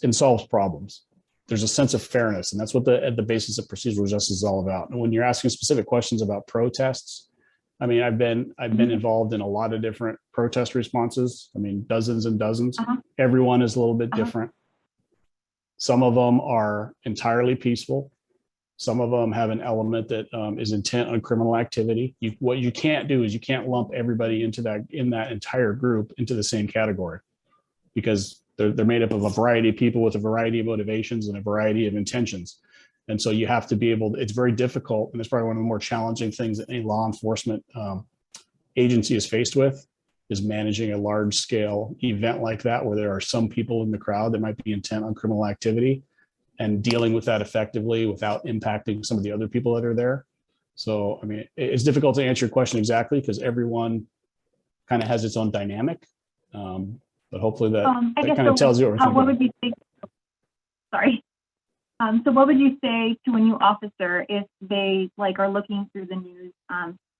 solves problems. There's a sense of fairness, and that's what at the basis of procedural justice is all about. And when you're asking specific questions about protests, I mean, I've been involved in a lot of different protest responses. I mean, dozens and dozens. Everyone is a little bit different. Some of them are entirely peaceful. Some of them have an element that is intent on criminal activity. What you can't do is you can't lump everybody in that entire group into the same category, because they're made up of a variety of people with a variety of motivations and a variety of intentions. And so you have to be able to, it's very difficult, and it's probably one of the more challenging things that any law enforcement agency is faced with, is managing a large scale event like that, where there are some people in the crowd that might be intent on criminal activity, and dealing with that effectively without impacting some of the other people that are there. So, I mean, it's difficult to answer your question exactly because everyone kind of has its own dynamic. But hopefully that kind of tells you what we're thinking. What would you say? Sorry. So what would you say to a new officer if they are looking through the news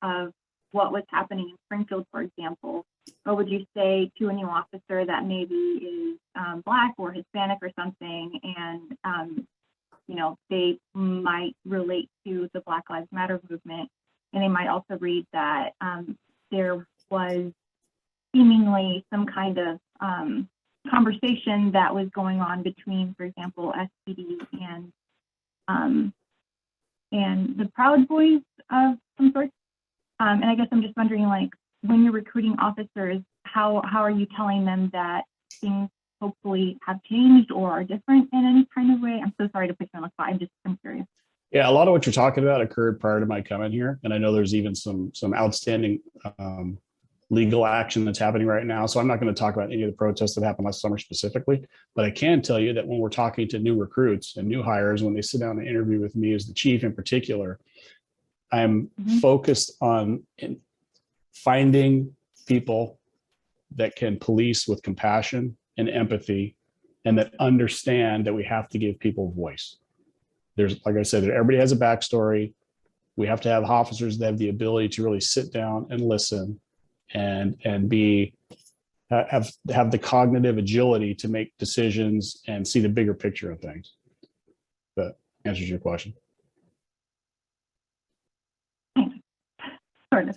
of what was happening in Springfield, for example? What would you say to a new officer that maybe is Black or Hispanic or something, and you know, they might relate to the Black Lives Matter movement, and they might also read that there was seemingly some kind of conversation that was going on between, for example, SPD and the Proud Boys of some sort. And I guess I'm just wondering, when you're recruiting officers, how are you telling them that things hopefully have changed or are different in any kind of way? I'm so sorry to put you on the spot. I'm curious. Yeah, a lot of what you're talking about occurred prior to my coming here, and I know there's even some outstanding legal action that's happening right now. So I'm not going to talk about any of the protests that happened last summer specifically, but I can tell you that when we're talking to new recruits and new hires, when they sit down and interview with me as the chief in particular, I'm focused on finding people that can police with compassion and empathy, and that understand that we have to give people voice. There's, like I said, everybody has a backstory. We have to have officers that have the ability to really sit down and listen and have the cognitive agility to make decisions and see the bigger picture of things. That answers your question.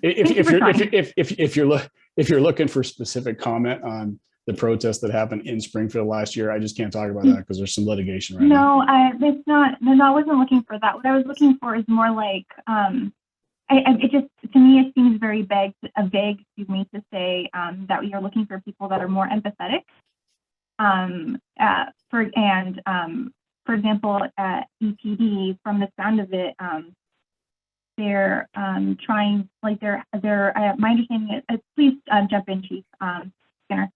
If you're looking for specific comment on the protest that happened in Springfield last year, I just can't talk about that because there's some litigation right now. It's not. No, I wasn't looking for that. What I was looking for is more like, it just, to me, it seems very vague, to say that you're looking for people that are more empathetic. For example, at EPD, from the sound of it, they're trying, my understanding is, please jump in, Chief Skinner.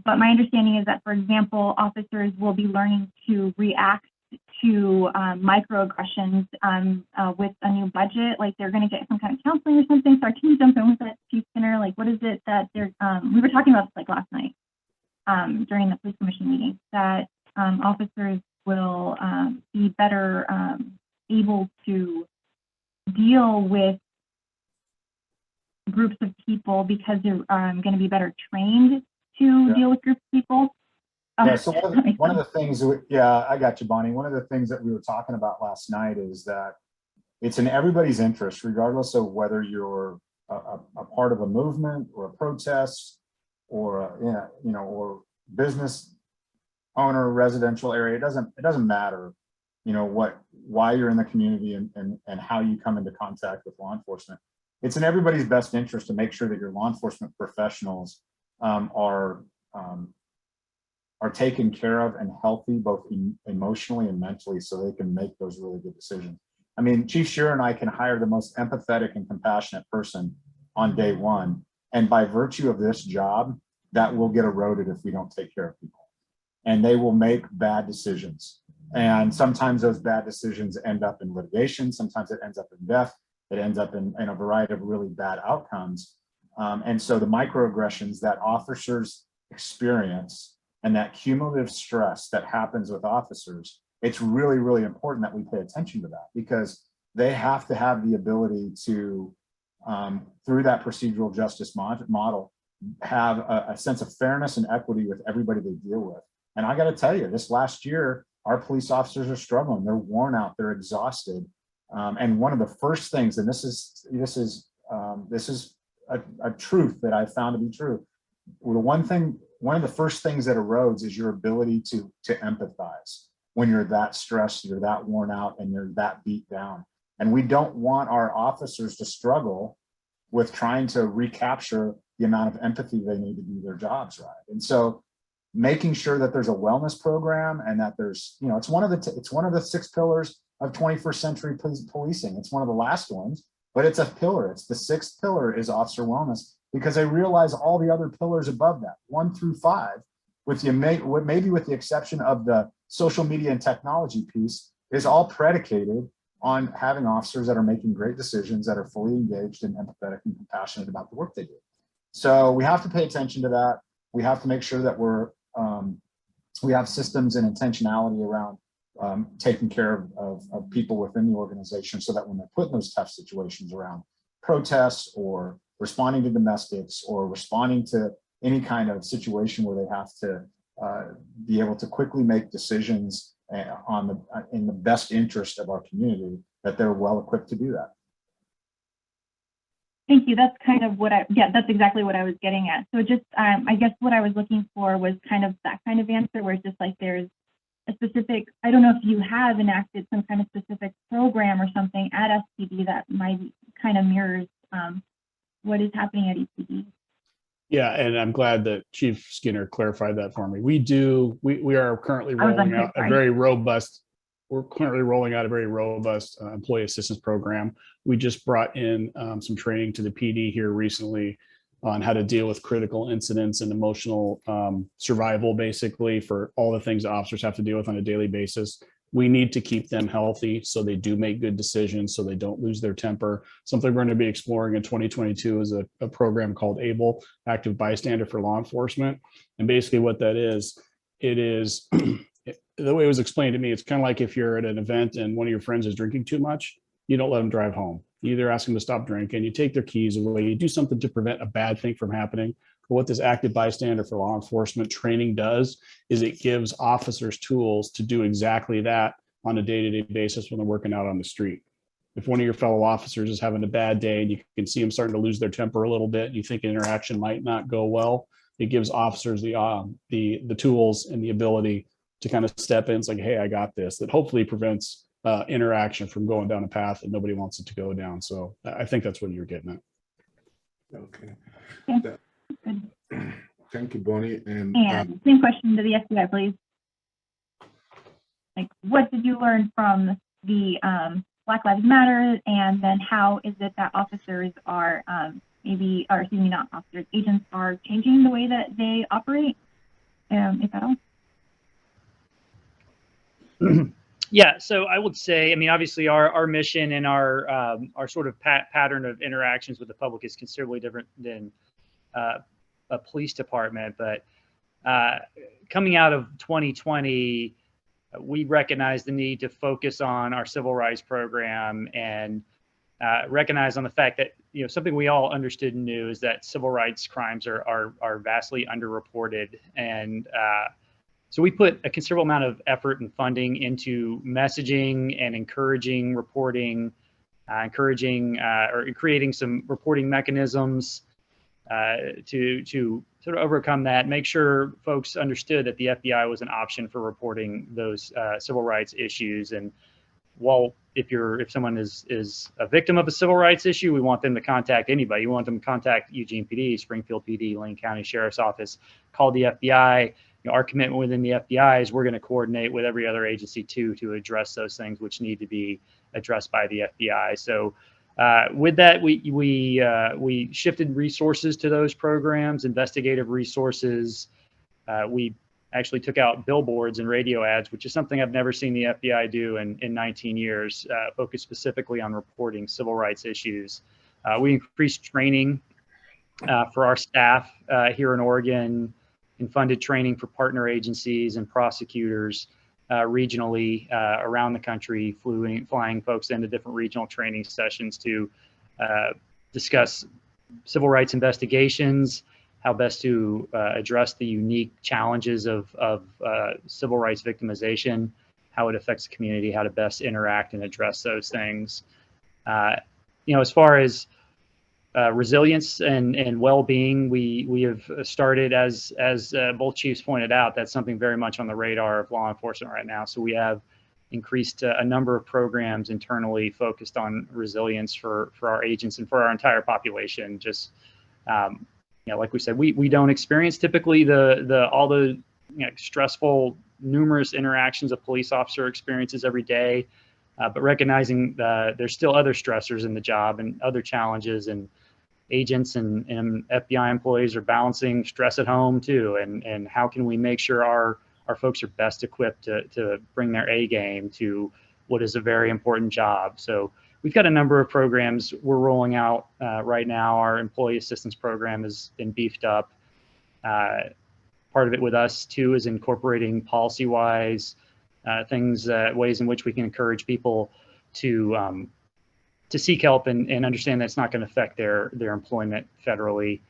But my understanding is that, for example, officers will be learning to react to microaggressions with a new budget. Like, they're going to get some kind of counseling or something. So can you jump in with that, Chief Skinner? Like, what is it that they're, we were talking about this last night during the police commission meeting, that officers will be better able to deal with groups of people because they're going to be better trained to deal with groups of people. Yeah, so one of the things, I got you, Bonnie. One of the things that we were talking about last night is that it's in everybody's interest, regardless of whether you're a part of a movement or a protest or or business owner, residential area. It doesn't matter, why you're in the community and how you come into contact with law enforcement. It's in everybody's best interest to make sure that your law enforcement professionals are taken care of and healthy, both emotionally and mentally, so they can make those really good decisions. I mean, Chief Shearer and I can hire the most empathetic and compassionate person on day one, And by virtue of this job, that will get eroded if we don't take care of people. And they will make bad decisions. And sometimes those bad decisions end up in litigation. Sometimes it ends up in death. It ends up in a variety of really bad outcomes. And so the microaggressions that officers experience and that cumulative stress that happens with officers, it's really, really important that we pay attention to that, because they have to have the ability to, through that procedural justice model, have a sense of fairness and equity with everybody they deal with. And I got to tell you, this last year, our police officers are struggling. They're worn out. They're exhausted. And one of the first things, and this is a truth that I found to be true. One of the first things that erodes is your ability to empathize when you're that stressed, you're that worn out, and you're that beat down. And we don't want our officers to struggle with trying to recapture the amount of empathy they need to do their jobs right. And so making sure that there's a wellness program and that there's, it's one of the 6 pillars of 21st century policing. It's one of the last ones, but it's a pillar. It's the 6th pillar is officer wellness, because I realize all the other pillars above that, 1 through 5, maybe with the exception of the social media and technology piece, is all predicated on having officers that are making great decisions, that are fully engaged and empathetic and compassionate about the work they do. So we have to pay attention to that. We have to make sure that we have systems and intentionality around taking care of people within the organization, so that when they're put in those tough situations around protests or responding to domestics or responding to any kind of situation where they have to be able to quickly make decisions in the best interest of our community, that they're well equipped to do that. Thank you. That's kind of what that's exactly what I was getting at. So just, I guess what I was looking for was kind of that kind of answer, where it's just like there's a specific, I don't know if you have enacted some kind of specific program or something at SPD that might kind of mirrors what is happening at EPD. Yeah, and I'm glad that Chief Skinner clarified that for me. We are currently rolling out a very robust employee assistance program. We just brought in some training to the PD here recently on how to deal with critical incidents and emotional survival, basically, for all the things that officers have to deal with on a daily basis. We need to keep them healthy so they do make good decisions, so they don't lose their temper. Something we're going to be exploring in 2022 is a program called ABLE, Active Bystander for Law Enforcement. And basically what that is, it is, the way it was explained to me, it's kind of like if you're at an event and one of your friends is drinking too much, you don't let them drive home. You either ask them to stop drinking, you take their keys away, you do something to prevent a bad thing from happening. But what this active bystander for law enforcement training does is it gives officers tools to do exactly that on a day-to-day basis when they're working out on the street. If one of your fellow officers is having a bad day and you can see them starting to lose their temper a little bit, and you think an interaction might not go well, it gives officers the tools and the ability to kind of step in. It's like, hey, I got this. That hopefully prevents interaction from going down a path that nobody wants it to go down. So I think that's what you're getting at. Okay. Yeah. Thank you, Bonnie. And same question to the FBI, please. Like, what did you learn from the Black Lives Matter, and then how is it that officers are not officers, agents are changing the way that they operate, if at all? Yeah, so I would say, I mean, obviously our mission and our sort of pattern of interactions with the public is considerably different than a police department. But coming out of 2020, we recognized the need to focus on our civil rights program and recognize on the fact that, something we all understood and knew is that civil rights crimes are vastly underreported. And so we put a considerable amount of effort and funding into messaging and encouraging reporting, or creating some reporting mechanisms to sort of overcome that, make sure folks understood that the FBI was an option for reporting those civil rights issues. And while if someone is a victim of a civil rights issue, we want them to contact anybody. We want them to contact Eugene PD, Springfield PD, Lane County Sheriff's Office, call the FBI. Our commitment within the FBI is we're going to coordinate with every other agency too to address those things which need to be addressed by the FBI. So With that, we shifted resources to those programs, investigative resources. We actually took out billboards and radio ads, which is something I've never seen the FBI do in 19 years, focused specifically on reporting civil rights issues. We increased training for our staff here in Oregon, and funded training for partner agencies and prosecutors regionally around the country, flying folks into different regional training sessions to discuss civil rights investigations, how best to address the unique challenges of civil rights victimization, how it affects the community, how to best interact and address those things. As far as resilience and well-being, we have started, as both chiefs pointed out, that's something very much on the radar of law enforcement right now. So we have increased a number of programs internally focused on resilience for our agents and for our entire population. Just like we said, we don't experience typically all the stressful, numerous interactions a police officer experiences every day, but recognizing there's still other stressors in the job and other challenges, and agents and FBI employees are balancing stress at home too, and how can we make sure our folks are best equipped to bring their A game to what is a very important job. So we've got a number of programs we're rolling out right now. Our employee assistance program has been beefed up. Part of it with us too is incorporating policy-wise things, ways in which we can encourage people to seek help and understand that it's not going to affect their employment federally,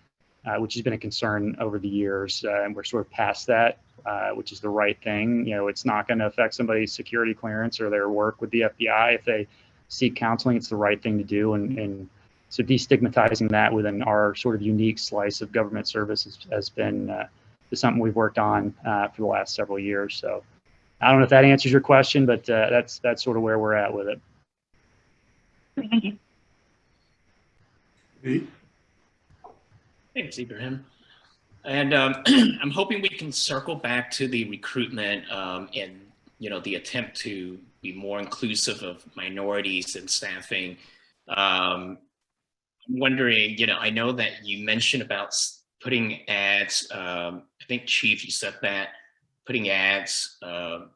which has been a concern over the years, and we're sort of past that, which is the right thing. It's not going to affect somebody's security clearance or their work with the FBI if they seek counseling. It's the right thing to do, and so destigmatizing that within our sort of unique slice of government service has been something we've worked on for the last several years. So I don't know if that answers your question, but that's sort of where we're at with it. Thank you. Pete? Thanks, Ibrahim. And I'm hoping we can circle back to the recruitment and the attempt to be more inclusive of minorities in staffing. I'm wondering, I know that you mentioned about putting ads. I think Chief, you said that putting ads on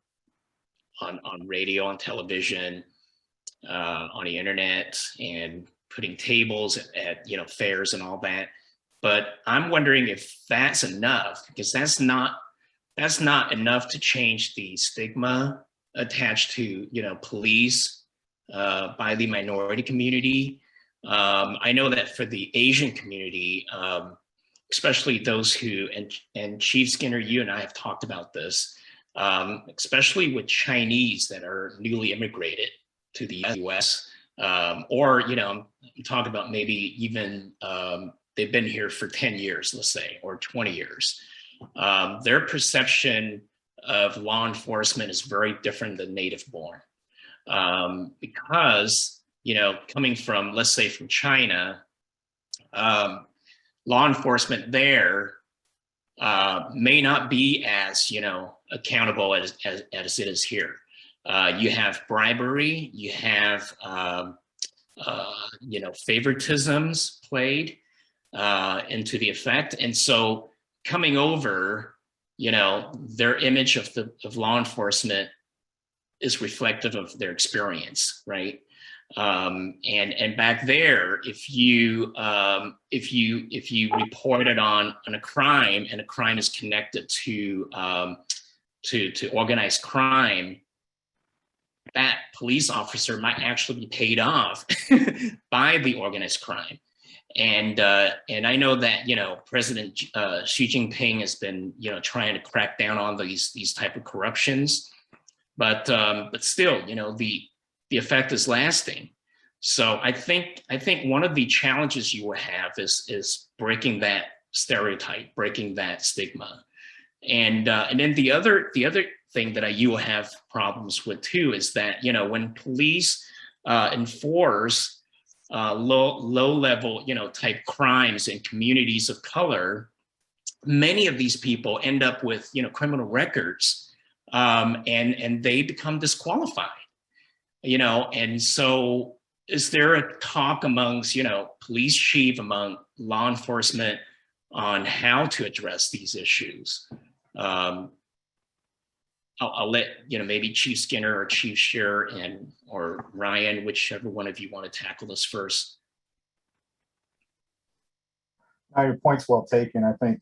radio, on television, on the internet, and putting tables at fairs and all that. But I'm wondering if that's enough, because that's not enough to change the stigma attached to police by the minority community. I know that for the Asian community, especially those who, and Chief Skinner, you and I have talked about this, especially with Chinese that are newly immigrated to the US, or I'm talking about maybe even they've been here for 10 years, let's say, or 20 years. Their perception of law enforcement is very different than native born, because coming from, let's say, from China, law enforcement there may not be as accountable as it is here. You have bribery, you have favoritisms played into the effect, and so coming over, their image of law enforcement is reflective of their experience, right? And back there, if you reported on a crime, and a crime is connected to organized crime, that police officer might actually be paid off by the organized crime. And I know that President Xi Jinping has been trying to crack down on these type of corruptions, but still the effect is lasting. So I think one of the challenges you will have is breaking that stereotype, breaking that stigma, and then the other thing that you will have problems with too is that when police enforce low level type crimes in communities of color, many of these people end up with criminal records, and they become disqualified, and so is there a talk amongst, police chief, among law enforcement on how to address these issues? I'll let, maybe Chief Skinner or Chief Shearer or Ryan, whichever one of you want to tackle this first. Your point's well taken. I think,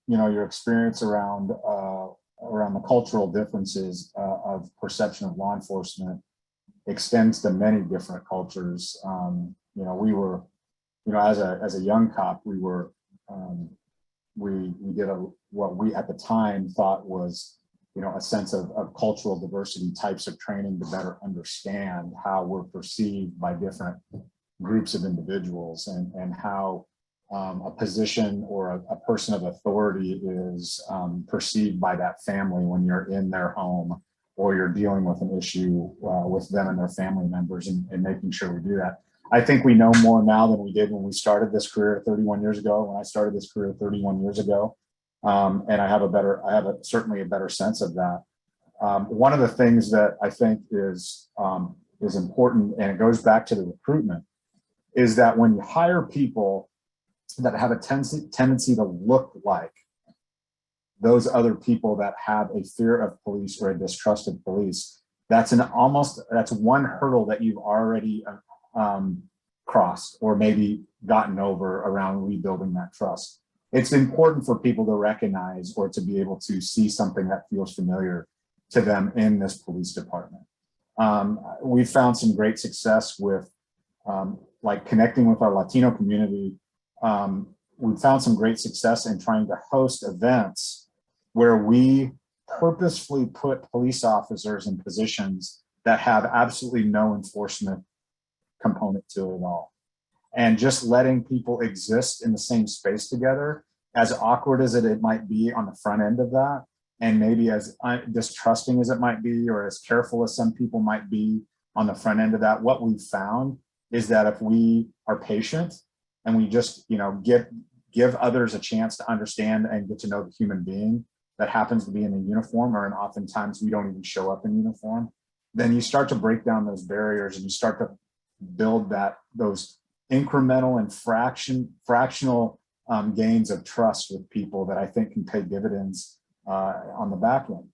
your experience around the cultural differences of perception of law enforcement extends to many different cultures. We were, as a young cop, we were, we did what we at the time thought was, a sense of cultural diversity types of training to better understand how we're perceived by different groups of individuals, and how a position or a person of authority is perceived by that family when you're in their home, or you're dealing with an issue with them and their family members, and making sure we do that. I think we know more now than we did when we started this career 31 years ago, when I started this career 31 years ago. And I have certainly a better sense of that. One of the things that I think is important, and it goes back to the recruitment, is that when you hire people that have a tendency to look like those other people that have a fear of police or a distrust of police, that's one hurdle that you've already crossed, or maybe gotten over, around rebuilding that trust. It's important for people to recognize, or to be able to see something that feels familiar to them in this police department. We've found some great success with like connecting with our Latino community. We've found some great success in trying to host events where we purposefully put police officers in positions that have absolutely no enforcement component to it at all. And just letting people exist in the same space together, as awkward as it might be on the front end of that, and maybe as distrusting as it might be, or as careful as some people might be on the front end of that, what we've found is that if we are patient and we just, give others a chance to understand and get to know the human being that happens to be in a uniform, or, and oftentimes we don't even show up in uniform, then you start to break down those barriers, and you start to build those incremental and fractional gains of trust with people that I think can pay dividends on the back end.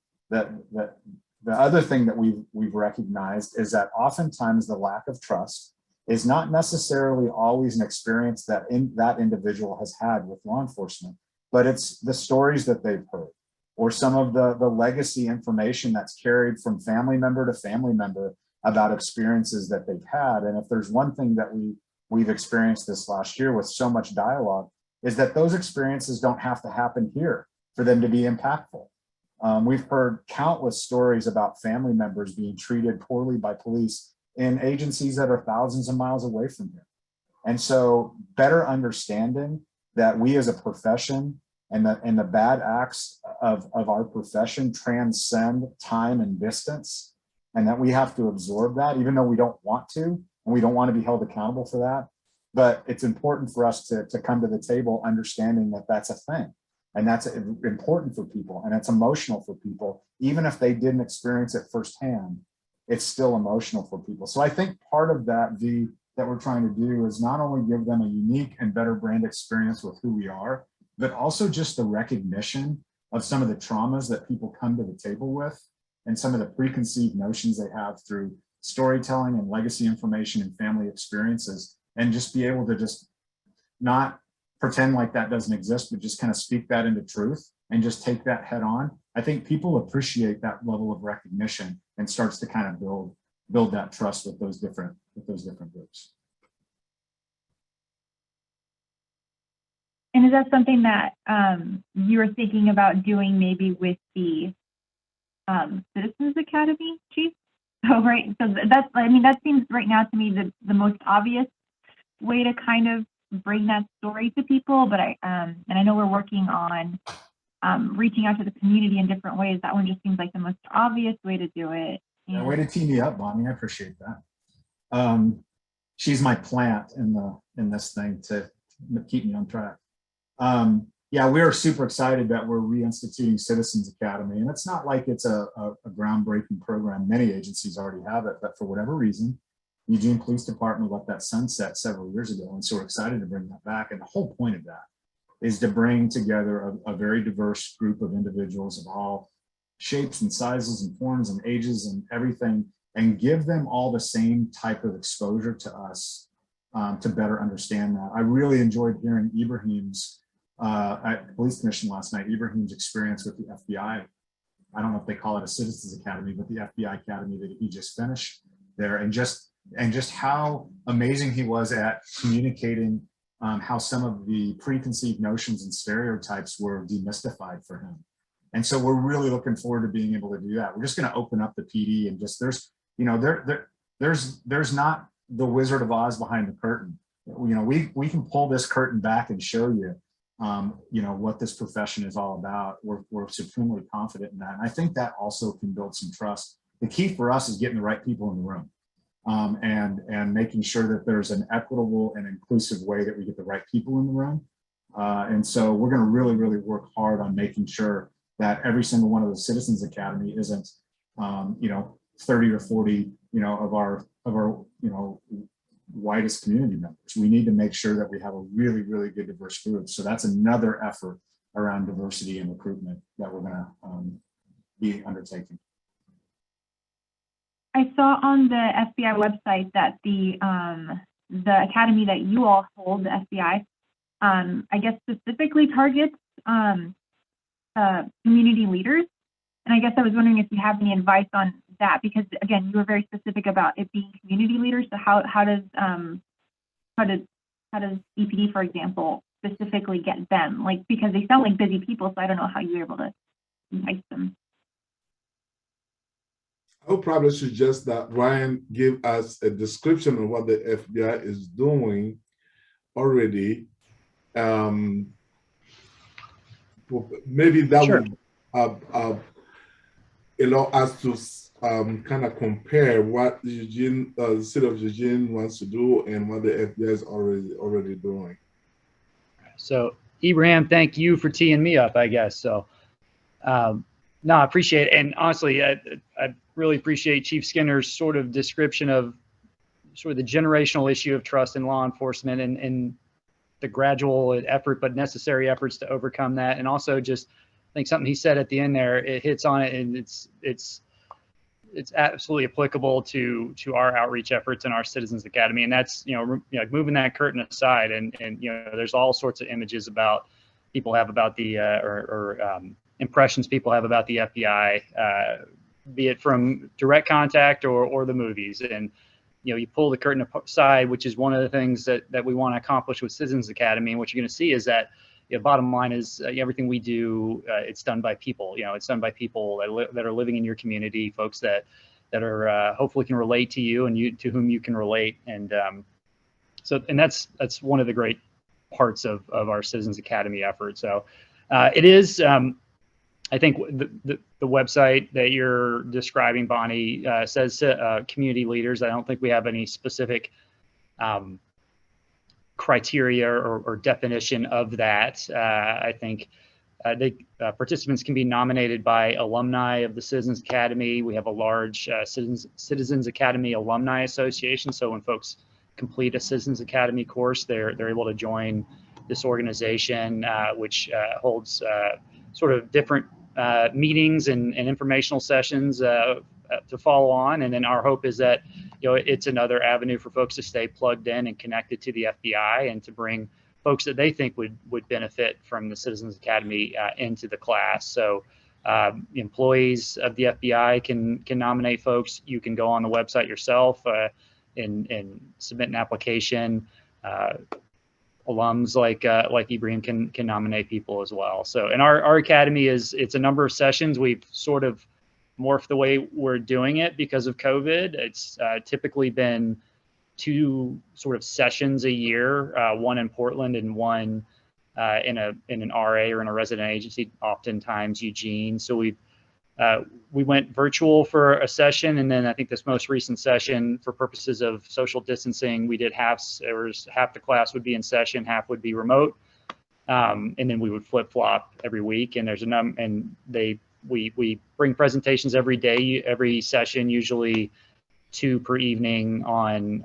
The other thing that we've recognized is that oftentimes the lack of trust is not necessarily always an experience that that individual has had with law enforcement, but it's the stories that they've heard, or some of the legacy information that's carried from family member to family member about experiences that they've had. And if there's one thing that we've experienced this last year with so much dialogue, is that those experiences don't have to happen here for them to be impactful. We've heard countless stories about family members being treated poorly by police in agencies that are thousands of miles away from here. And so better understanding that we as a profession and the bad acts of our profession transcend time and distance, and that we have to absorb that, even though we don't want to, and we don't want to be held accountable for that. But it's important for us to come to the table understanding that that's a thing, and that's important for people, and it's emotional for people. Even if they didn't experience it firsthand, it's still emotional for people. So I think part of that, that we're trying to do is not only give them a unique and better brand experience with who we are, but also just the recognition of some of the traumas that people come to the table with, and some of the preconceived notions they have through storytelling and legacy information and family experiences, and just be able to just not pretend like that doesn't exist, but just kind of speak that into truth and just take that head on. I think people appreciate that level of recognition, and starts to kind of build that trust with those different groups. And is that something that you were thinking about doing maybe with the Citizens Academy, Chief? Oh, right. So that seems right now to me the most obvious way to kind of bring that story to people. But and I know we're working on reaching out to the community in different ways. That one just seems like the most obvious way to do it. Yeah, way to team me up, Bonnie. I appreciate that. She's my plant in this thing to keep me on track. Yeah, we are super excited that we're reinstituting Citizens Academy, and it's not like it's a groundbreaking program. Many agencies already have it, but for whatever reason, Eugene Police Department let that sunset several years ago, and so we're excited to bring that back. And the whole point of that is to bring together a very diverse group of individuals of all shapes and sizes and forms and ages and everything, and give them all the same type of exposure to us to better understand that. I really enjoyed hearing Ibrahim's, at the police commission last night, Ibrahim's experience with the FBI. I don't know if they call it a Citizens Academy, but the FBI Academy that he just finished there, and just how amazing he was at communicating how some of the preconceived notions and stereotypes were demystified for him. And so we're really looking forward to being able to do that. We're just going to open up the PD, and just there's not the Wizard of Oz behind the curtain. We can pull this curtain back and show you what this profession is all about. We're supremely confident in that. And I think that also can build some trust. The key for us is getting the right people in the room, and making sure that there's an equitable and inclusive way that we get the right people in the room. And so we're going to really, really work hard on making sure that every single one of the Citizens Academy isn't, 30 or 40, of our widest community members. We need to make sure that we have a really, really good diverse group. So that's another effort around diversity and recruitment that we're going to be undertaking. I saw on the FBI website that the academy that you all hold, the FBI, I guess specifically targets community leaders. And I guess I was wondering if you have any advice on that, because again, you were very specific about it being community leaders. So how does EPD, for example, specifically get them? Like, because they sound like busy people, so I don't know how you were able to entice them. I would probably suggest that Ryan give us a description of what the FBI is doing already. Maybe that Sure. would allow us to kind of compare what Eugene, the city of Eugene wants to do and what the FBI is already doing. So Ibrahim, thank you for teeing me up, I guess. So no, I appreciate it. And honestly, I really appreciate Chief Skinner's sort of description of sort of the generational issue of trust in law enforcement, and the gradual effort, but necessary efforts to overcome that. And also just, I think something he said at the end there, it hits on it, and it's absolutely applicable to our outreach efforts in our Citizens Academy. And that's, moving that curtain aside, and there's all sorts of images about people have about the, impressions people have about the FBI, be it from direct contact or the movies. And, you pull the curtain aside, which is one of the things that we want to accomplish with Citizens Academy. And what you're going to see is that, bottom line is everything we do, it's done by people. It's done by people that are living in your community, folks that are hopefully can relate to you, and to whom you can relate. And that's one of the great parts of our Citizens Academy effort. So it is, I think the website that you're describing, Bonnie, says community leaders. I don't think we have any specific criteria or definition of that. I think participants can be nominated by alumni of the Citizens Academy. We have a large Citizens Academy Alumni Association. So when folks complete a Citizens Academy course, they're able to join this organization, which holds sort of different meetings and informational sessions to follow on. And then our hope is that it's another avenue for folks to stay plugged in and connected to the FBI, and to bring folks that they think would benefit from the Citizens Academy into the class. So employees of the FBI can nominate folks. You can go on the website yourself and submit an application. Alums like Ibrahim can nominate people as well. So, and our academy it's a number of sessions. We've sort of morphed the way we're doing it because of COVID. It's typically been 2 sort of sessions a year, one in Portland and one in an RA or in a resident agency, oftentimes Eugene. So we went virtual for a session, and then I think this most recent session, for purposes of social distancing, we did half the class would be in session, half would be remote, and then we would flip flop every week. And there's we bring presentations every day, every session, usually 2 per evening on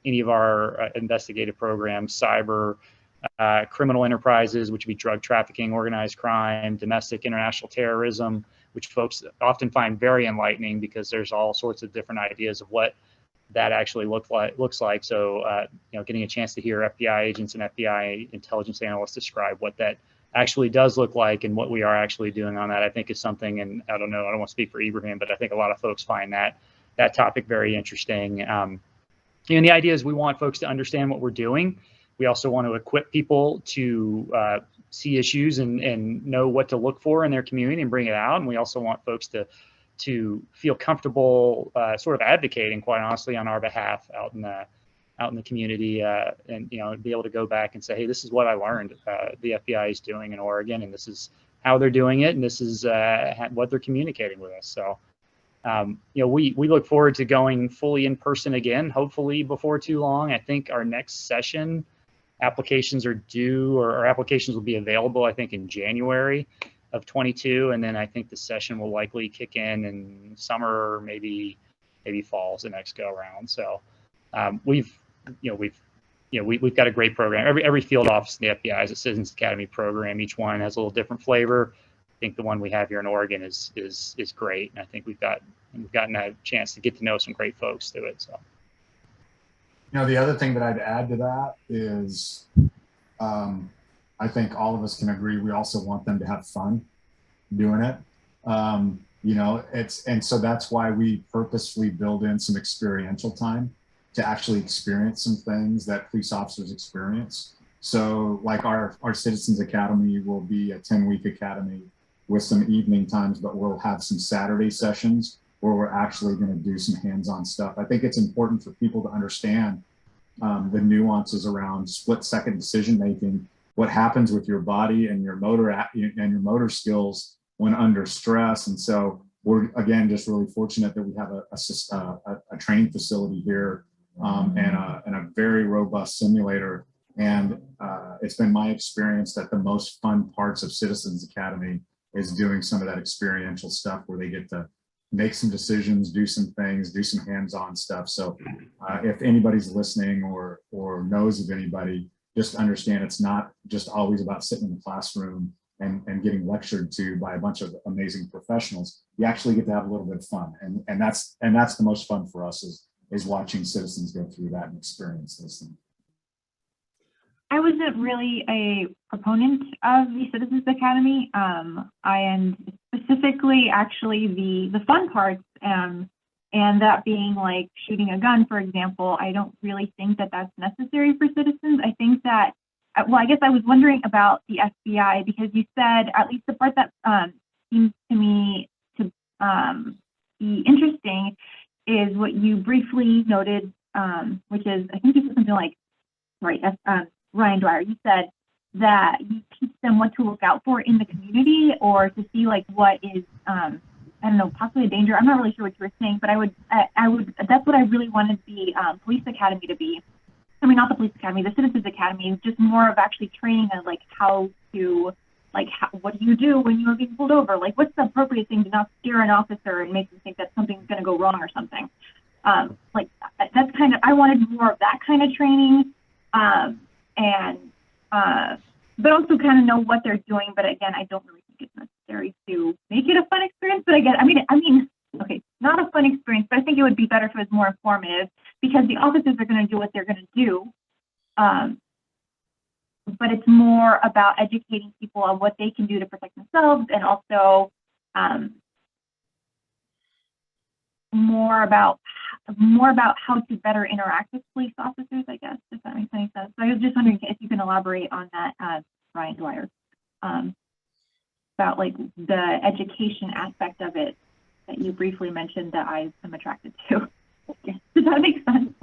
any of our investigative programs, cyber, criminal enterprises, which would be drug trafficking, organized crime, domestic international terrorism, which folks often find very enlightening because there's all sorts of different ideas of what that actually looks like. So, getting a chance to hear FBI agents and FBI intelligence analysts describe what that actually does look like and what we are actually doing on that, I think is something, and I don't know, I don't want to speak for Ibrahim, but I think a lot of folks find that topic very interesting. And the idea is we want folks to understand what we're doing. We also want to equip people to see issues and know what to look for in their community and bring it out. And we also want folks to feel comfortable sort of advocating, quite honestly, on our behalf out in the community, and be able to go back and say, hey, this is what I learned the FBI is doing in Oregon, and this is how they're doing it, and this is what they're communicating with us. So we look forward to going fully in person again, hopefully before too long. I think our next session applications are due, or applications will be available, I think, in January of 22, and then I think the session will likely kick in summer, or maybe fall's the next go around. So we've got a great program. Every field office in the FBI has a Citizens Academy program. Each one has a little different flavor. I think the one we have here in Oregon is great, and I think we've gotten a chance to get to know some great folks through it. So, the other thing that I'd add to that is, I think all of us can agree we also want them to have fun doing it. So that's why we purposefully build in some experiential time to actually experience some things that police officers experience. So like our Citizens Academy will be a 10-week academy with some evening times, but we'll have some Saturday sessions where we're actually going to do some hands-on stuff. I think it's important for people to understand the nuances around split-second decision-making, what happens with your body and your motor skills when under stress. And so we're, again, just really fortunate that we have a training facility here and a very robust simulator. And it's been my experience that the most fun parts of Citizens Academy is doing some of that experiential stuff where they get to make some decisions, do some things, do some hands-on stuff. So if anybody's listening or knows of anybody, just understand it's not just always about sitting in the classroom and getting lectured to by a bunch of amazing professionals. You actually get to have a little bit of fun. And that's the most fun for us is watching citizens go through that and experience those things. I wasn't really a proponent of the Citizens Academy. And specifically actually the fun parts, and that being like shooting a gun, for example. I don't really think that that's necessary for citizens. I think that, well, I guess I was wondering about the FBI, because you said, at least the part that seems to me to be interesting is what you briefly noted, which is, I think you said something like, right, Ryan Dwyer, you said that you teach them what to look out for in the community, or to see like what is, I don't know, possibly a danger. I'm not really sure what you were saying, but I would, that's what I really wanted the police academy to be. I mean, not the police academy, the Citizens Academy, just more of actually training on like how to, like, what do you do when you are being pulled over? Like, what's the appropriate thing to not scare an officer and make them think that something's going to go wrong or something? Like, that's kind of, I wanted more of that kind of training. But also kind of know what they're doing. But again, I don't really think it's necessary to make it a fun experience. But again, I mean, okay, not a fun experience, but I think it would be better if it was more informative, because the officers are going to do what they're going to do. But it's more about educating people on what they can do to protect themselves, and also more about how to better interact with police officers, I guess, if that makes any sense. So I was just wondering if you can elaborate on that, Ryan Dwyer, about like the education aspect of it that you briefly mentioned that I am attracted to. Does that make sense?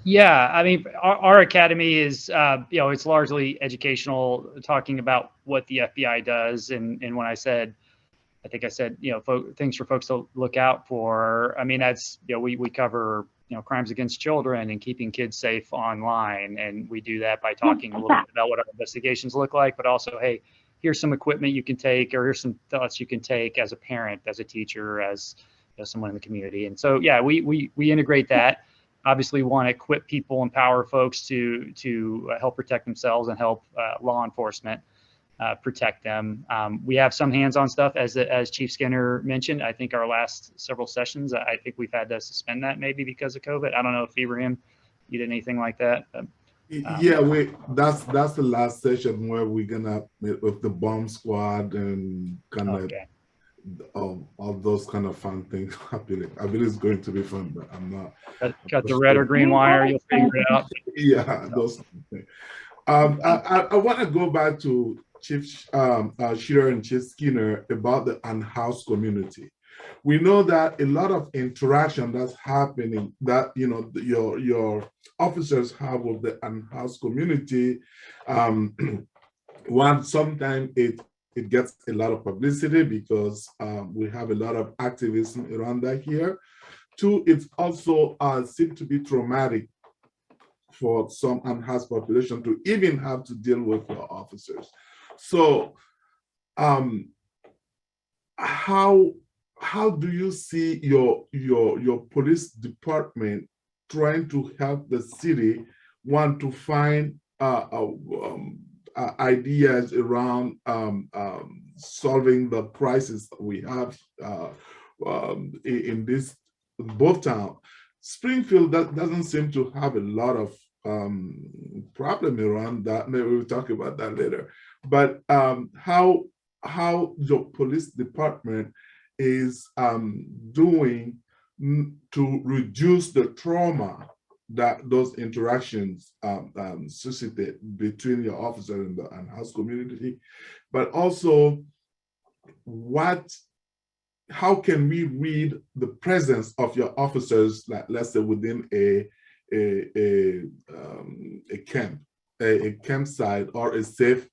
Yeah, I mean, our academy is, it's largely educational, talking about what the FBI does. And when I think I said, things for folks to look out for. I mean, that's, we cover, crimes against children and keeping kids safe online. And we do that by talking a little bit about what our investigations look like, but also, hey, here's some equipment you can take, or here's some thoughts you can take as a parent, as a teacher, as someone in the community. And so, yeah, we integrate that. Obviously, want to equip people, empower folks to help protect themselves and help law enforcement protect them. We have some hands-on stuff, as Chief Skinner mentioned. I think our last several sessions, I think we've had to suspend that maybe because of COVID. I don't know if Ibrahim, you did anything like that. Yeah, that's the last session where we're gonna meet with the bomb squad and kind of all those kind of fun things. I believe it's going to be fun, but I'm not. Got the red or green wire, you'll figure it out. Yeah, those things. I want to go back to Chief Shearer and Chief Skinner about the unhoused community. We know that a lot of interaction that's happening that your officers have with the unhoused community. One, sometimes it gets a lot of publicity because we have a lot of activism around that here. Two, it's also seems to be traumatic for some unhoused population to even have to deal with your officers. So how do you see your police department trying to help the city want to find ideas around solving the crisis we have in this both towns? Springfield doesn't seem to have a lot of problem around that. Maybe we'll talk about that later. But how your police department is doing to reduce the trauma that those interactions suscitate between your officer and the unhoused community, but also how can we read the presence of your officers, like let's say within a campsite or a safe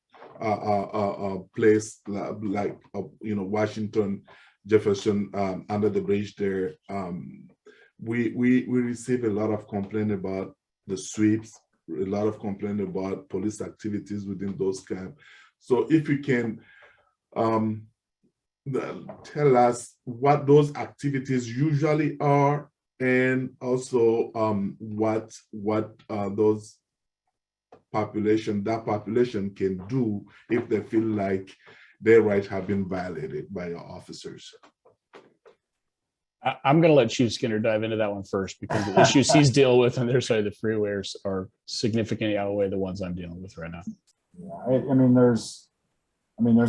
place like Washington, Jefferson, under the bridge there. We receive a lot of complaint about the sweeps, a lot of complaint about police activities within those camps. So if you can tell us what those activities usually are, and also what those population can do if they feel like their rights have been violated by your officers. I'm going to let Chief Skinner dive into that one first, because the issues he's dealing with on their side of the freeway are significantly outweigh the ones I'm dealing with right now. Yeah, I mean, there's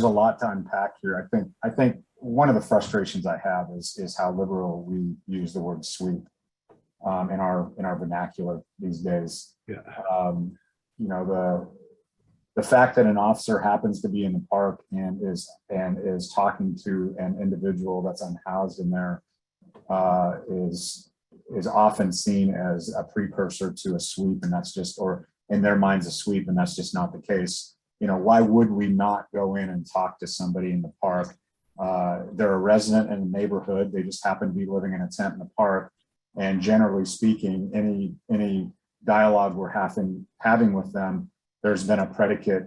a lot to unpack here. I think one of the frustrations I have is how liberal we use the word sweep in our vernacular these days. Yeah. The fact that an officer happens to be in the park and is talking to an individual that's unhoused in there is often seen as a precursor to a sweep, and that's just, or in their minds, a sweep, and that's just not the case. Why would we not go in and talk to somebody in the park? They're a resident in the neighborhood. They just happen to be living in a tent in the park. And generally speaking, any dialogue we're having with them, there's been a predicate,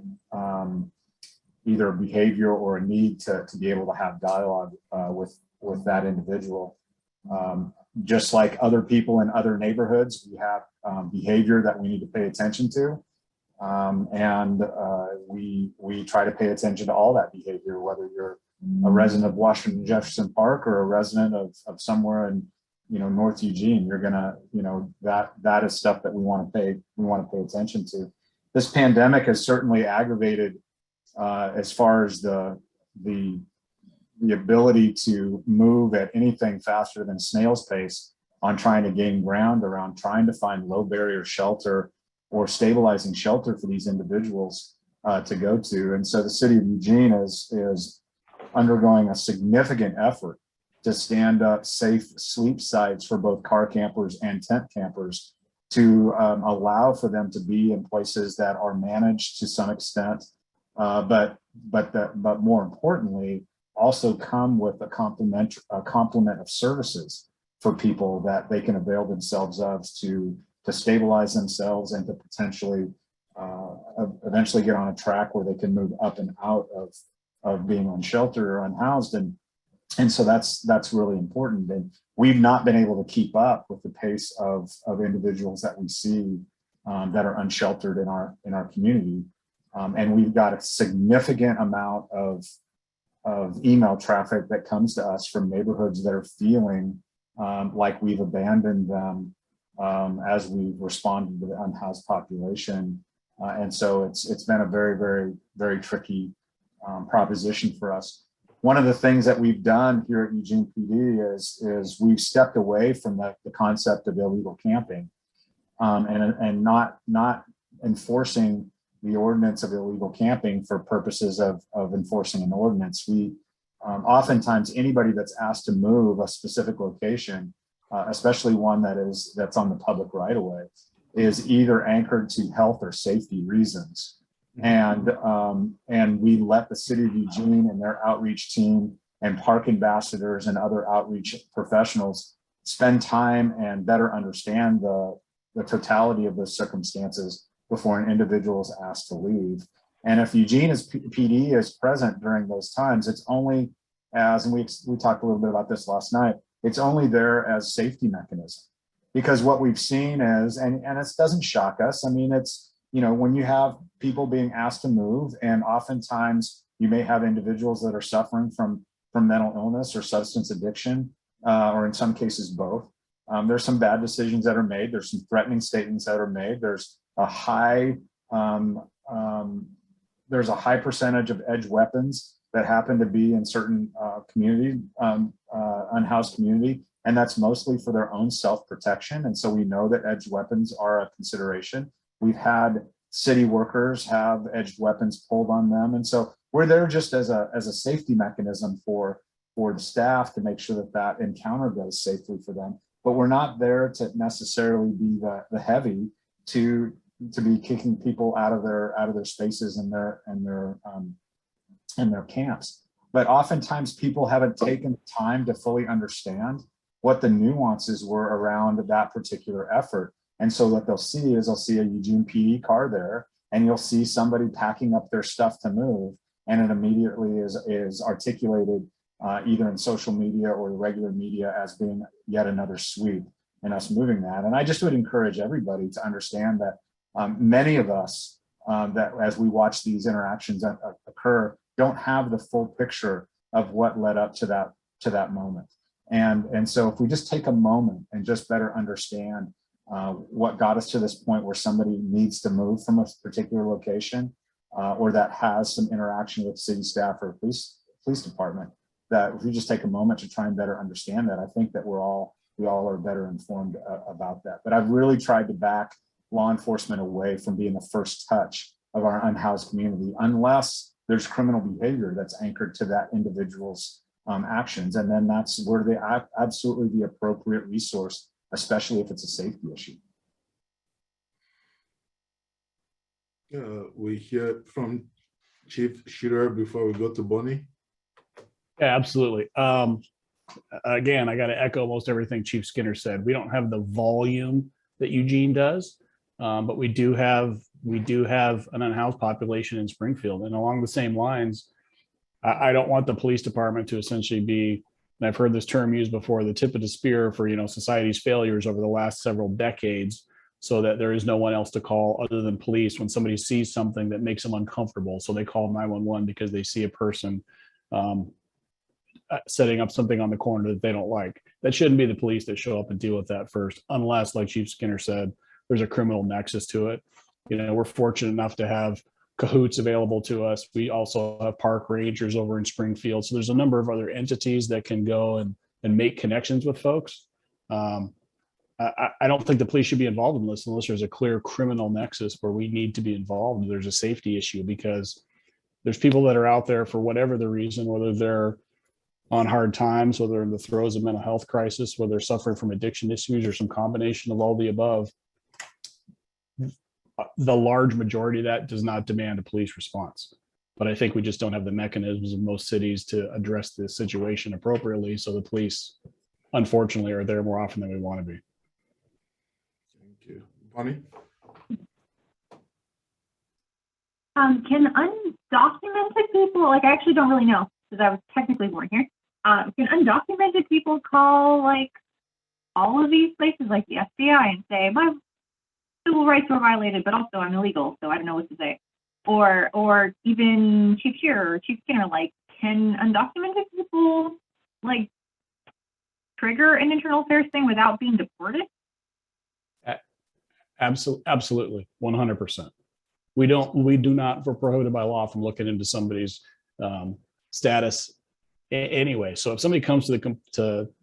either behavior or a need to be able to have dialogue with that individual. Just like other people in other neighborhoods, we have behavior that we need to pay attention to. And we try to pay attention to all that behavior, whether you're a resident of Washington Jefferson Park or a resident of somewhere in North Eugene. You're gonna, that is stuff that we want to pay attention to. This pandemic has certainly aggravated as far as the ability to move at anything faster than snail's pace on trying to gain ground around trying to find low barrier shelter or stabilizing shelter for these individuals to go to. And so the city of Eugene is undergoing a significant effort to stand up safe sleep sites for both car campers and tent campers to allow for them to be in places that are managed to some extent, but more importantly, also come with a complement of services for people that they can avail themselves of to stabilize themselves and to potentially eventually get on a track where they can move up and out of being unsheltered or unhoused. And And so that's really important. And we've not been able to keep up with the pace of individuals that we see that are unsheltered in our community. And we've got a significant amount of email traffic that comes to us from neighborhoods that are feeling like we've abandoned them as we responded to the unhoused population. And so it's been a very, very, very tricky proposition for us. One of the things that we've done here at Eugene PD is we've stepped away from the concept of illegal camping and not enforcing the ordinance of illegal camping for purposes of enforcing an ordinance. We oftentimes anybody that's asked to move a specific location, especially one that's on the public right of way, is either anchored to health or safety reasons. And we let the city of Eugene and their outreach team and park ambassadors and other outreach professionals spend time and better understand the totality of those circumstances before an individual is asked to leave. And if Eugene's PD is present during those times, it's only as, and we talked a little bit about this last night, it's only there as safety mechanism. Because what we've seen is, and it doesn't shock us, I mean, it's, you know, when you have people being asked to move, and oftentimes you may have individuals that are suffering from mental illness or substance addiction, or in some cases both. There's some bad decisions that are made. There's some threatening statements that are made. There's a high percentage of edge weapons that happen to be in certain community, unhoused community, and that's mostly for their own self-protection. And so we know that edge weapons are a consideration. We've had city workers have edged weapons pulled on them, and so we're there just as a safety mechanism for the staff to make sure that encounter goes safely for them. But we're not there to necessarily be the heavy to be kicking people out of their spaces and their camps. But oftentimes people haven't taken time to fully understand what the nuances were around that particular effort. And so what they'll see is a Eugene PD car there, and you'll see somebody packing up their stuff to move, and it immediately is articulated either in social media or the regular media as being yet another sweep in us moving that. And I just would encourage everybody to understand that many of us that as we watch these interactions occur don't have the full picture of what led up to that moment. And so if we just take a moment and just better understand what got us to this point where somebody needs to move from a particular location or that has some interaction with city staff or police department, that if we just take a moment to try and better understand that, I think that we all are better informed about that. But I've really tried to back law enforcement away from being the first touch of our unhoused community, unless there's criminal behavior that's anchored to that individual's actions. And then that's where they absolutely the appropriate resource, especially if it's a safety issue. We hear from Chief Shearer before we go to Bonnie. Yeah, absolutely. Again, I got to echo most everything Chief Skinner said. We don't have the volume that Eugene does, but we do have an unhoused population in Springfield. And along the same lines, I don't want the police department to essentially be, and I've heard this term used before, the tip of the spear for, society's failures over the last several decades, so that there is no one else to call other than police when somebody sees something that makes them uncomfortable. So they call 911 because they see a person setting up something on the corner that they don't like. That shouldn't be the police that show up and deal with that first, unless, like Chief Skinner said, there's a criminal nexus to it. We're fortunate enough to have cahoots available to us. We also have park rangers over in Springfield. So there's a number of other entities that can go and make connections with folks. I don't think the police should be involved in this unless there's a clear criminal nexus where we need to be involved. There's a safety issue because there's people that are out there for whatever the reason, whether they're on hard times, whether they're in the throes of mental health crisis, whether they're suffering from addiction issues or some combination of all the above. The large majority of that does not demand a police response. But I think we just don't have the mechanisms in most cities to address the situation appropriately. So the police, unfortunately, are there more often than we want to be. Thank you. Bonnie? Can undocumented people, I actually don't really know because I was technically born here. Can undocumented people call like all of these places, like the FBI, and say my civil rights were violated, but also I'm illegal, so I don't know what to say? Or even Chief Shearer or Chief Skinner, like, can undocumented people like trigger an internal affairs thing without being deported? Absolutely, 100%. We do not, we're prohibited by law from looking into somebody's status anyway. So if somebody comes to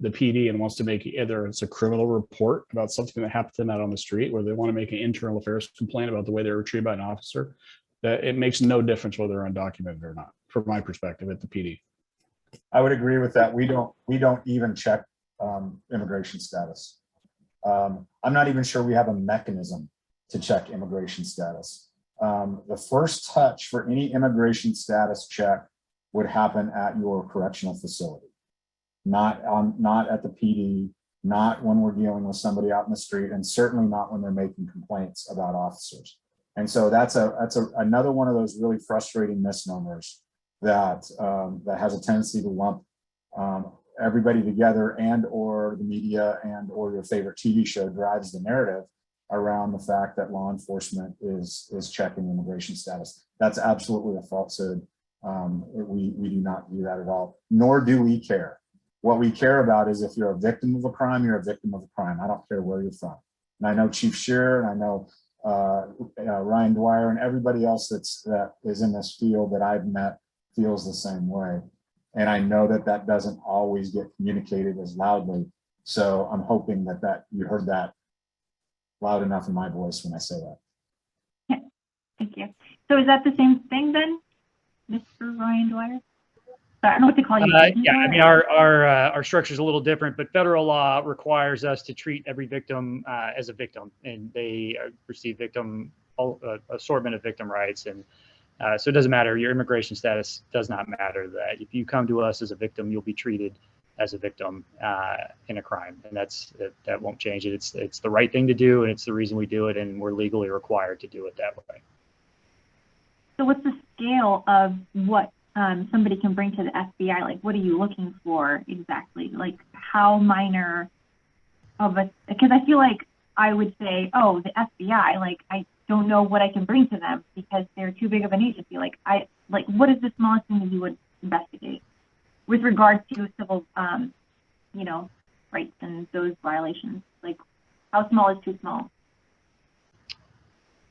the PD and wants to make either it's a criminal report about something that happened to them out on the street, or they want to make an internal affairs complaint about the way they were treated by an officer, that it makes no difference whether they're undocumented or not, from my perspective at the PD. I would agree with that. We don't even check immigration status. I'm not even sure we have a mechanism to check immigration status. The first touch for any immigration status check would happen at your correctional facility, not at the PD, not when we're dealing with somebody out in the street, and certainly not when they're making complaints about officers. And so that's another one of those really frustrating misnomers that that has a tendency to lump everybody together, and or the media and or your favorite TV show drives the narrative around the fact that law enforcement is checking immigration status. That's absolutely a falsehood. We do not do that at all, nor do we care. What we care about is if you're a victim of a crime, you're a victim of a crime. I don't care where you're from. And I know Chief Shearer, and I know Ryan Dwyer, and everybody else that is in this field that I've met feels the same way. And I know that doesn't always get communicated as loudly. So I'm hoping that you heard that loud enough in my voice when I say that. Yeah, thank you. So is that the same thing then, Mr. Ryan Dwyer? I don't know what to call you. Yeah, I mean, our structure is a little different, but federal law requires us to treat every victim as a victim, and they receive assortment of victim rights. And so it doesn't matter. Your immigration status does not matter. That if you come to us as a victim, you'll be treated as a victim in a crime, and that won't change it. It's the right thing to do, and it's the reason we do it, and we're legally required to do it that way. So what's the scale of what somebody can bring to the FBI? Like, what are you looking for exactly? Like, how minor of a, because I feel like I would say, oh, the FBI, like, I don't know what I can bring to them because they're too big of an agency. Like, what is the smallest thing that you would investigate with regards to civil, rights and those violations? Like, how small is too small?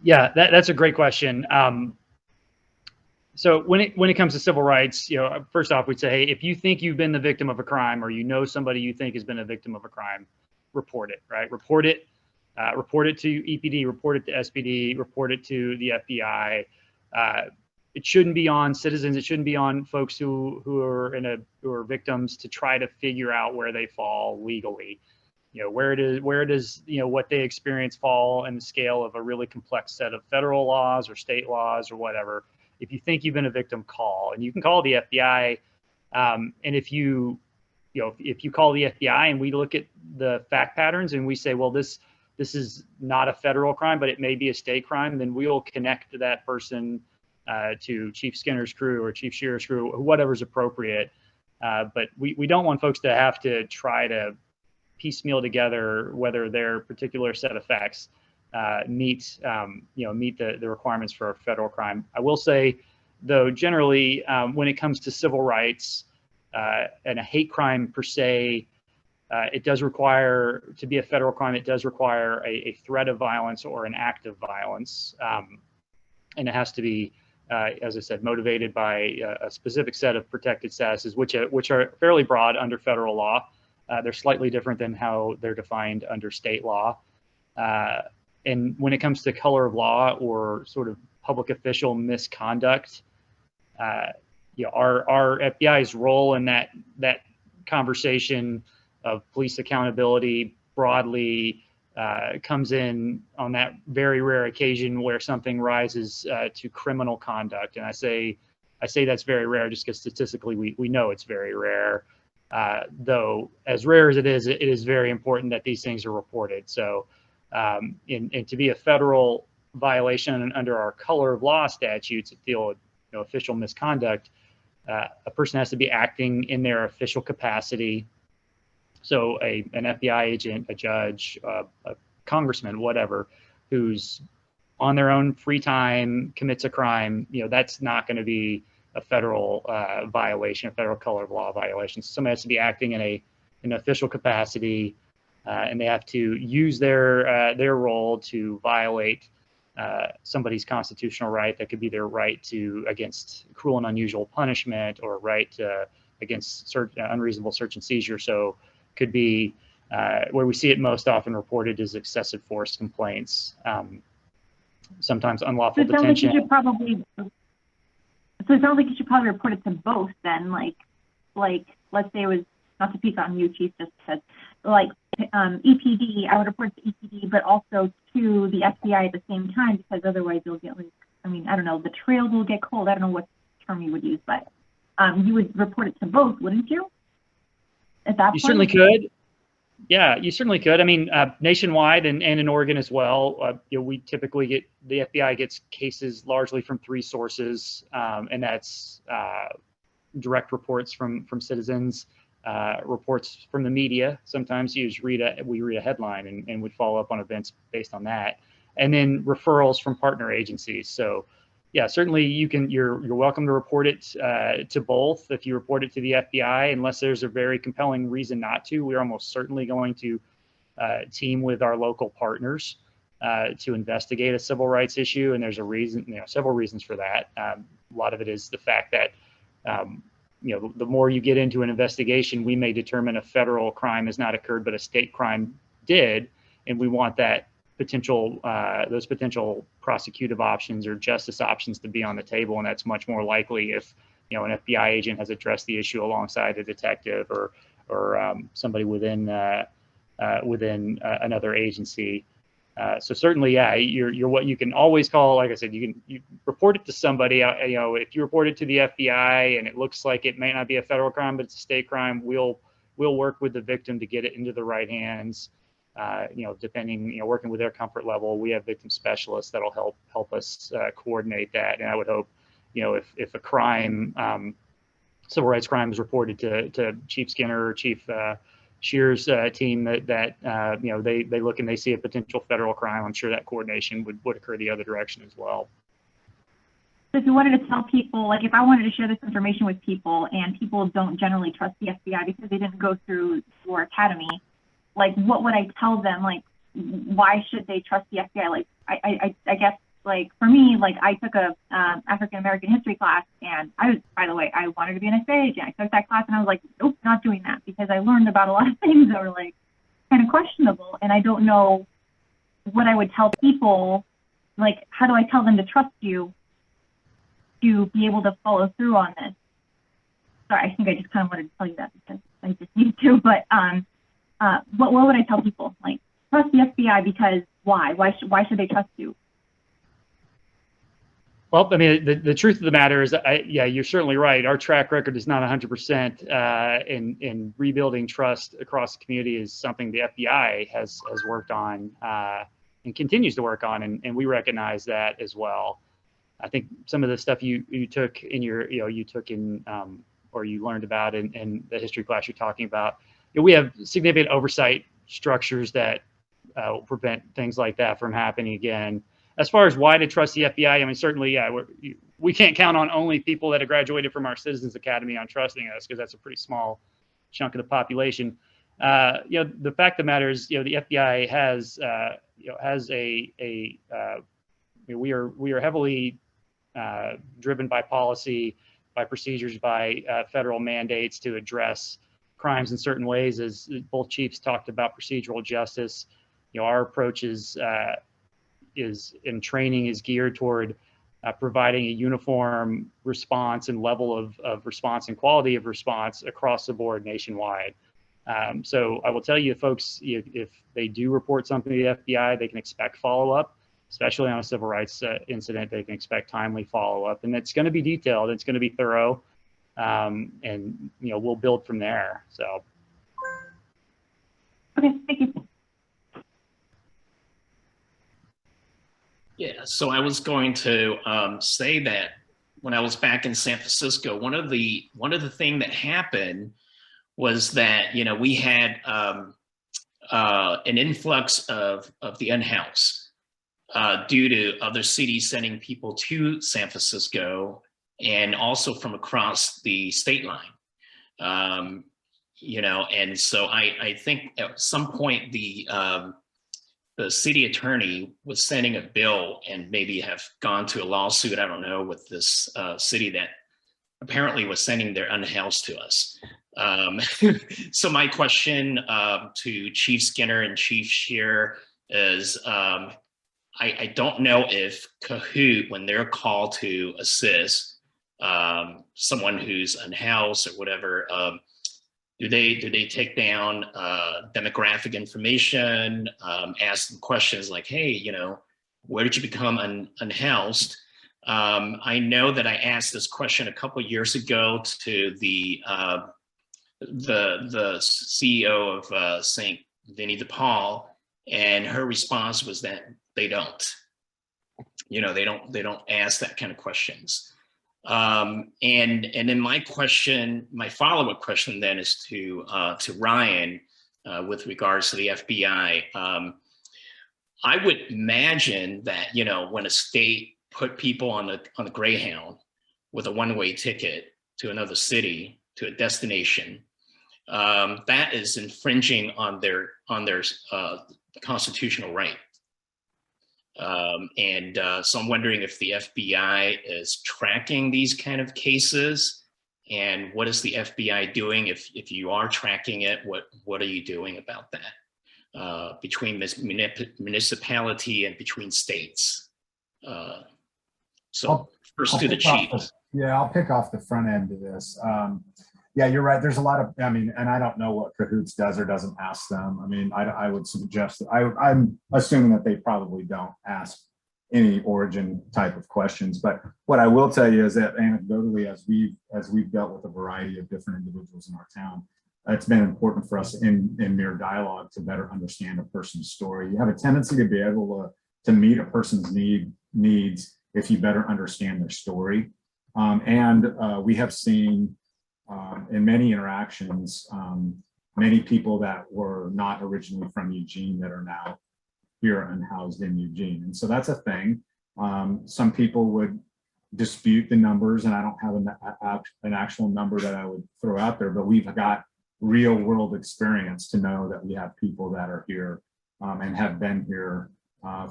Yeah, that's a great question. So when it comes to civil rights, first off, we'd say, hey, if you think you've been the victim of a crime, or you know somebody you think has been a victim of a crime, report it, right? Report it to EPD, report it to SPD, report it to the FBI. It shouldn't be on citizens. It shouldn't be on folks who are victims to try to figure out where they fall legally. Where does what they experience fall in the scale of a really complex set of federal laws or state laws or whatever. If you think you've been a victim, call, and you can call the FBI. And if you call the FBI and we look at the fact patterns and we say, well, this is not a federal crime, but it may be a state crime, then we'll connect that person to Chief Skinner's crew or Chief Shearer's crew, or whatever's appropriate. But we don't want folks to have to try to piecemeal together whether their particular set of facts meet the requirements for a federal crime. I will say, though, generally, when it comes to civil rights and a hate crime per se, it does require, to be a federal crime, it does require a threat of violence or an act of violence. And it has to be, as I said, motivated by a specific set of protected statuses, which are fairly broad under federal law. They're slightly different than how they're defined under state law. And when it comes to color of law or sort of public official misconduct, our FBI's role in that conversation of police accountability broadly comes in on that very rare occasion where something rises to criminal conduct. And I say that's very rare just because statistically we know it's very rare. Though as rare as it is very important that these things are reported. So and to be a federal violation under our color of law statutes that deal with official misconduct, a person has to be acting in their official capacity. So an FBI agent, a judge, a congressman, whatever, who's on their own free time commits a crime, that's not going to be a federal violation, a federal color of law violation. So somebody has to be acting in an official capacity, and they have to use their role to violate somebody's constitutional right. That could be their right against cruel and unusual punishment, or right against unreasonable search and seizure. So could be where we see it most often reported is excessive force complaints, sometimes unlawful detention. So it sounds like you should probably report it to both then, like let's say it was, not to pick on you, Chief, just because, like EPD, I would report to EPD, but also to the FBI at the same time, because otherwise you'll get, like, I mean, I don't know, the trail will get cold. I don't know what term you would use, but you would report it to both, wouldn't you? At that point? You certainly could. Yeah, you certainly could. I mean, nationwide and in Oregon as well, we typically get, the FBI gets cases largely from 3 sources, and that's direct reports from citizens, reports from the media. Sometimes we read a headline and would follow up on events based on that, and then referrals from partner agencies. So yeah, certainly you're welcome to report it to both. If you report it to the FBI, unless there's a very compelling reason not to, we're almost certainly going to team with our local partners to investigate a civil rights issue. And there's a reason, several reasons for that. A lot of it is the fact that, the more you get into an investigation, we may determine a federal crime has not occurred, but a state crime did. And we want that those potential prosecutive options or justice options to be on the table. And that's much more likely if, an FBI agent has addressed the issue alongside a detective or somebody within another agency. So certainly, yeah, you're what you can always call, like I said, you report it to somebody. If you report it to the FBI and it looks like it may not be a federal crime, but it's a state crime, we'll work with the victim to get it into the right hands. Depending, working with their comfort level. We have victim specialists that'll help us coordinate that. And I would hope, if a crime, civil rights crime is reported to Chief Skinner or Chief Shearer's team, that they look and they see a potential federal crime, I'm sure that coordination would occur the other direction as well. So if you wanted to tell people, like if I wanted to share this information with people and people don't generally trust the FBI because they didn't go through your academy, like what would I tell them? Like, why should they trust the FBI? Like, I guess, like for me, like I took a African American history class, and by the way, I wanted to be an FBI agent. I took that class and I was like, nope, not doing that, because I learned about a lot of things that were like kind of questionable, and I don't know what I would tell people. Like, how do I tell them to trust you to be able to follow through on this? Sorry, I think I just kind of wanted to tell you that because I just need to, but what would I tell people? Like, trust the FBI because why? Why should they trust you? Well, I mean, the truth of the matter is, you're certainly right. Our track record is not 100% in rebuilding trust across the community is something the FBI has worked on and continues to work on, and we recognize that as well. I think some of the stuff you took in your, or you learned about in the history class you're talking about, we have significant oversight structures that will prevent things like that from happening again. As far as why to trust the FBI, I mean, certainly, yeah, we can't count on only people that have graduated from our Citizens Academy on trusting us, because that's a pretty small chunk of the population. The fact of the matter is, the FBI has we are heavily driven by policy, by procedures, by federal mandates to address crimes in certain ways. As both chiefs talked about procedural justice, our approach is in training is geared toward providing a uniform response and level of response and quality of response across the board nationwide. So I will tell you, folks, if they do report something to the FBI, they can expect follow-up, especially on a civil rights incident. They can expect timely follow-up, and it's going to be detailed. It's going to be thorough, and we'll build from there. So. Okay, thank you. Yeah, so I was going to say that when I was back in San Francisco, one of the thing that happened was that, you know, we had an influx of the unhoused due to other cities sending people to San Francisco and also from across the state line. You know, and so I think at some point the city attorney was sending a bill and maybe have gone to a lawsuit, I don't know, with this city that apparently was sending their unhoused to us. So my question to Chief Skinner and Chief Shearer is, I don't know if Kahoot, when they're called to assist someone who's unhoused or whatever, do they take down demographic information, ask them questions like, hey, you know, where did you become unhoused? I know that I asked this question a couple of years ago to the CEO of St. Vinnie de Paul, and her response was that they don't. You know, they don't ask that kind of questions. And then my follow-up question then is to Ryan with regards to the FBI. I would imagine that, you know, when a state put people on the Greyhound with a one-way ticket to another city, to a destination, that is infringing on their constitutional right. So I'm wondering if the FBI is tracking these kind of cases, and what is the FBI doing if you are tracking it? What are you doing about that between this municipality and between states? So first to the chief. I'll pick off the front end of this. Yeah, you're right. There's a lot of, I mean, and I don't know what Cahoots does or doesn't ask them. I mean, I would suggest that I'm assuming that they probably don't ask any origin type of questions. But what I will tell you is that anecdotally, as we've dealt with a variety of different individuals in our town, it's been important for us in mere dialogue to better understand a person's story. You have a tendency to be able to meet a person's needs if you better understand their story. We have seen in many interactions, many people that were not originally from Eugene that are now here unhoused in Eugene. And so that's a thing. Some people would dispute the numbers, and I don't have an actual number that I would throw out there, but we've got real world experience to know that we have people that are here and have been here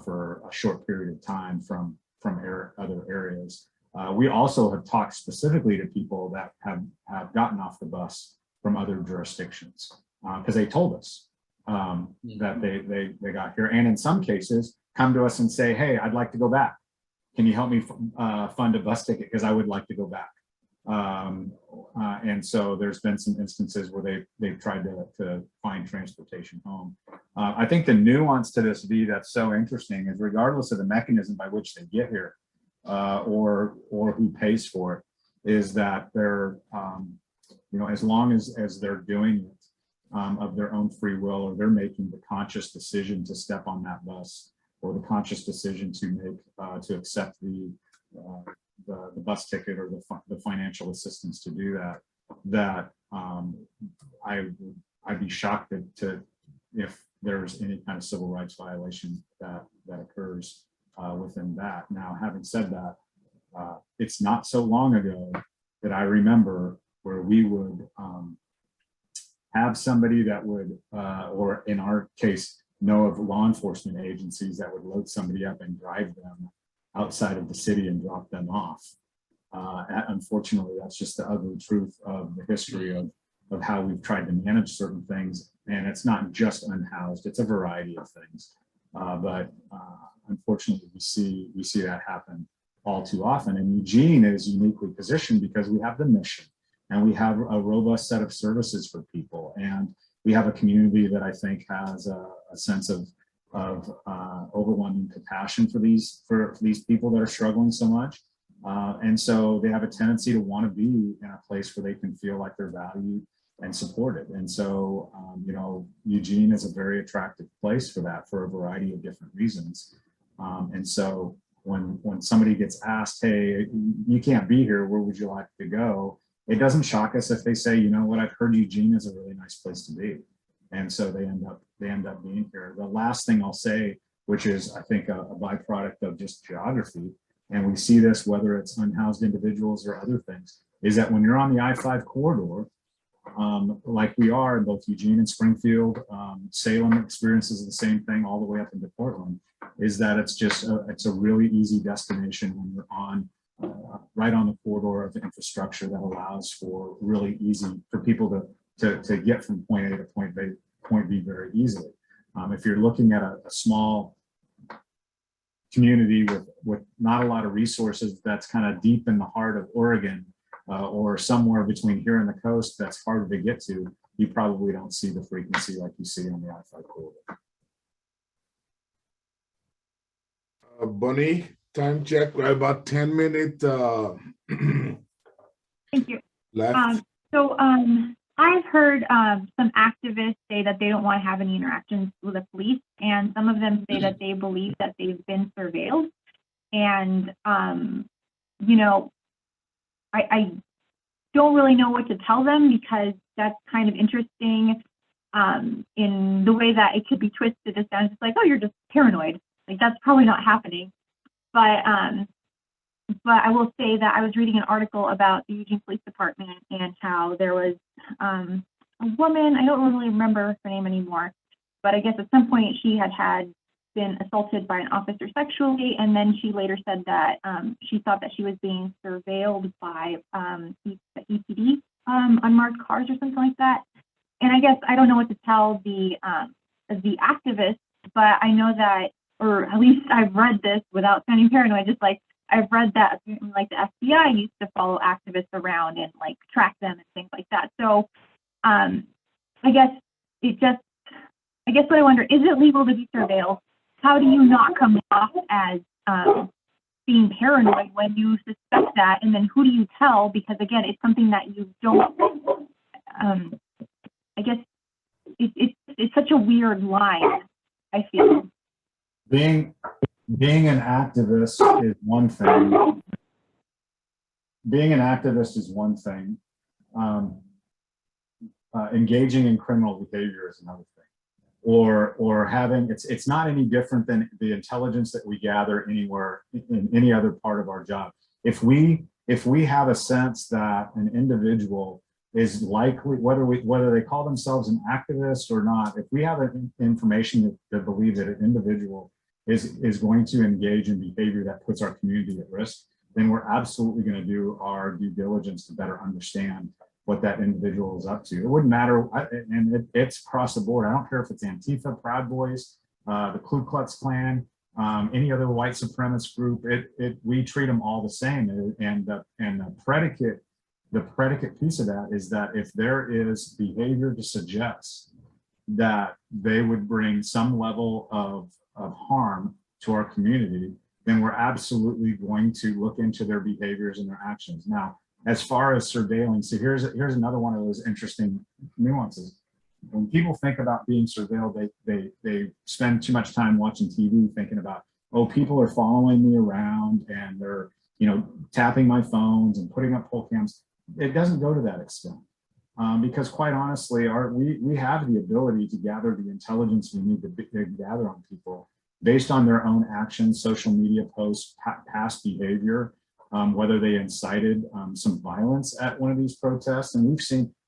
for a short period of time from other areas. We also have talked specifically to people that have gotten off the bus from other jurisdictions because they told us that they got here, and in some cases come to us and say, hey, I'd like to go back. Can you help me fund a bus ticket because I would like to go back? And so there's been some instances where they've tried to find transportation home. I think the nuance to this, V, that's so interesting is regardless of the mechanism by which they get here, or who pays for it, is that they're, you know, as long as they're doing it of their own free will, or they're making the conscious decision to step on that bus, or the conscious decision to make to accept the bus ticket or the financial assistance to do that, I'd be shocked if there's any kind of civil rights violation that occurs within that. Now, having said that, it's not so long ago that I remember where we would have somebody that would, or in our case, know of law enforcement agencies that would load somebody up and drive them outside of the city and drop them off. Unfortunately, that's just the ugly truth of the history of how we've tried to manage certain things. And it's not just unhoused, it's a variety of things. But unfortunately, we see that happen all too often. And Eugene is uniquely positioned because we have the mission, and we have a robust set of services for people. And we have a community that I think has a sense of overwhelming compassion for these people that are struggling so much. And so they have a tendency to want to be in a place where they can feel like they're valued and supported. And so, you know, Eugene is a very attractive place for that for a variety of different reasons. And so when somebody gets asked, hey, you can't be here, where would you like to go? It doesn't shock us if they say, you know what, I've heard Eugene is a really nice place to be. And so they end up being here. The last thing I'll say, which is I think a byproduct of just geography, and we see this whether it's unhoused individuals or other things, is that when you're on the I-5 corridor, like we are in both Eugene and Springfield, Salem experiences the same thing all the way up into Portland, is that it's just it's a really easy destination when you're on right on the corridor of the infrastructure that allows for really easy for people to get from point A to point B very easily. If you're looking at a small community with not a lot of resources, that's kind of deep in the heart of Oregon, or somewhere between here and the coast that's harder to get to, you probably don't see the frequency like you see on the I-5 corridor. Bonnie, time check, we're about 10 minutes Thank you. left. I've heard some activists say that they don't want to have any interactions with the police, and some of them say that they believe that they've been surveilled. And, you know, I don't really know what to tell them, because that's kind of interesting in the way that it could be twisted. It sounds like, oh, you're just paranoid. Like, that's probably not happening. But I will say that I was reading an article about the Eugene Police Department and how there was a woman, I don't really remember her name anymore, but I guess at some point she had been assaulted by an officer sexually, and then she later said that she thought that she was being surveilled by the EPD, unmarked cars or something like that. And I guess I don't know what to tell the activists, but I know that, or at least I've read this without sounding paranoid, just like I've read that like the FBI used to follow activists around and like track them and things like that. So I guess what I wonder, is it legal to be surveilled? How do you not come off as being paranoid when you suspect that? And then who do you tell? Because again, it's something that you don't, I guess it's such a weird line, I feel. Being an activist is one thing. Being an activist is one thing. Engaging in criminal behavior is another thing. Or having, it's not any different than the intelligence that we gather anywhere in any other part of our job. If we have a sense that an individual is likely, whether they call themselves an activist or not, if we have information that believe that an individual is going to engage in behavior that puts our community at risk, then we're absolutely going to do our due diligence to better understand what that individual is up to. It wouldn't matter, and it's across the board. I don't care if it's Antifa, Proud Boys, the Ku Klux Klan, any other white supremacist group. We treat them all the same. And the predicate piece of that is that if there is behavior to suggest that they would bring some level of harm to our community, then we're absolutely going to look into their behaviors and their actions. Now, as far as surveilling, so here's another one of those interesting nuances. When people think about being surveilled, they spend too much time watching TV thinking about, oh, people are following me around and they're, you know, tapping my phones and putting up poll cams. It doesn't go to that extent. Because quite honestly, we have the ability to gather the intelligence we need to gather on people based on their own actions, social media posts, past behavior, whether they incited some violence at one of these protests. And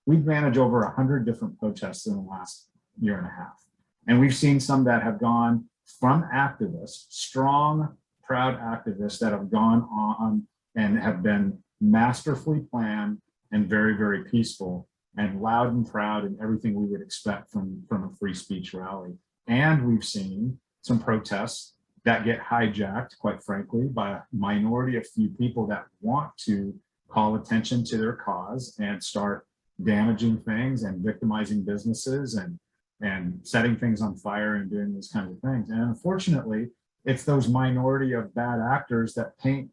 we've managed over 100 different protests in the last year and a half. And we've seen some that have gone from activists, strong, proud activists that have gone on and have been masterfully planned and very, very peaceful and loud and proud and everything we would expect from a free speech rally. And we've seen some protests that get hijacked, quite frankly, by a minority of few people that want to call attention to their cause and start damaging things and victimizing businesses and setting things on fire and doing those kinds of things. And unfortunately, it's those minority of bad actors that paint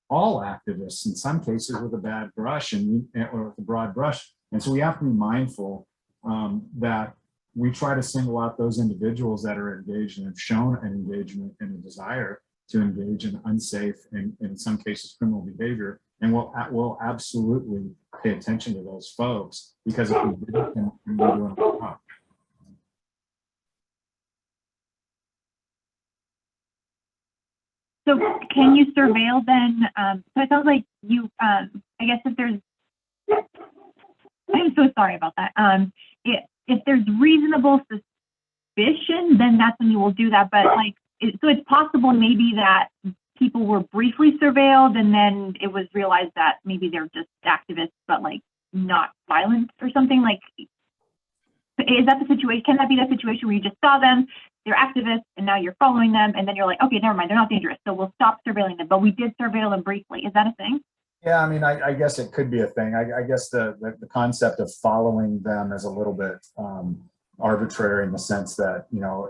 all activists, in some cases, with a bad brush or with a broad brush. And so we have to be mindful that we try to single out those individuals that are engaged and have shown an engagement and a desire to engage in unsafe and in some cases criminal behavior. And we'll absolutely pay attention to those folks, because if we do, then we're doing our job. So can you surveil then? So it sounds like you, I guess if there's, I'm so sorry about that. If there's reasonable suspicion, then that's when you will do that. But like, so it's possible maybe that people were briefly surveilled and then it was realized that maybe they're just activists, but like not violent or something. Like, is that the situation? Can that be the situation where you just saw them, they're activists, and now you're following them, and then you're like, okay, never mind, they're not dangerous, so we'll stop surveilling them, but we did surveil them briefly. Is that a thing? Yeah, I mean, I guess it could be a thing. I guess the concept of following them is a little bit arbitrary in the sense that, you know,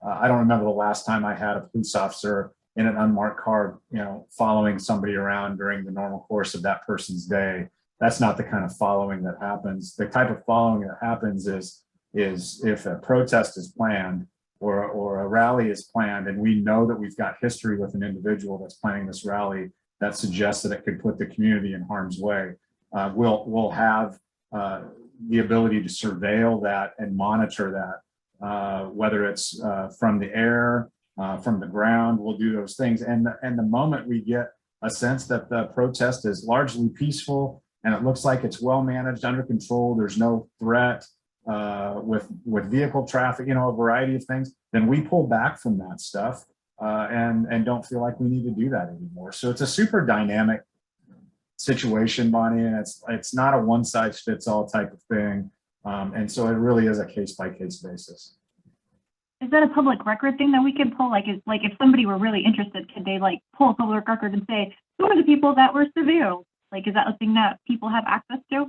I don't remember the last time I had a police officer in an unmarked car, you know, following somebody around during the normal course of that person's day. That's not the kind of following that happens. The type of following that happens is if a protest is planned or a rally is planned, and we know that we've got history with an individual that's planning this rally that suggests that it could put the community in harm's way, we'll have the ability to surveil that and monitor that, whether it's from the air, from the ground. We'll do those things. And the moment we get a sense that the protest is largely peaceful and it looks like it's well managed, under control, there's no threat with vehicle traffic, you know, a variety of things, then we pull back from that stuff and don't feel like we need to do that anymore. So it's a super dynamic situation, Bonnie, and it's not a one size fits all type of thing. And so it really is a case by case basis. Is that a public record thing that we can pull? Like, if somebody were really interested, could they like pull a public record and say, who are the people that were surveilled? Like, is that a thing that people have access to?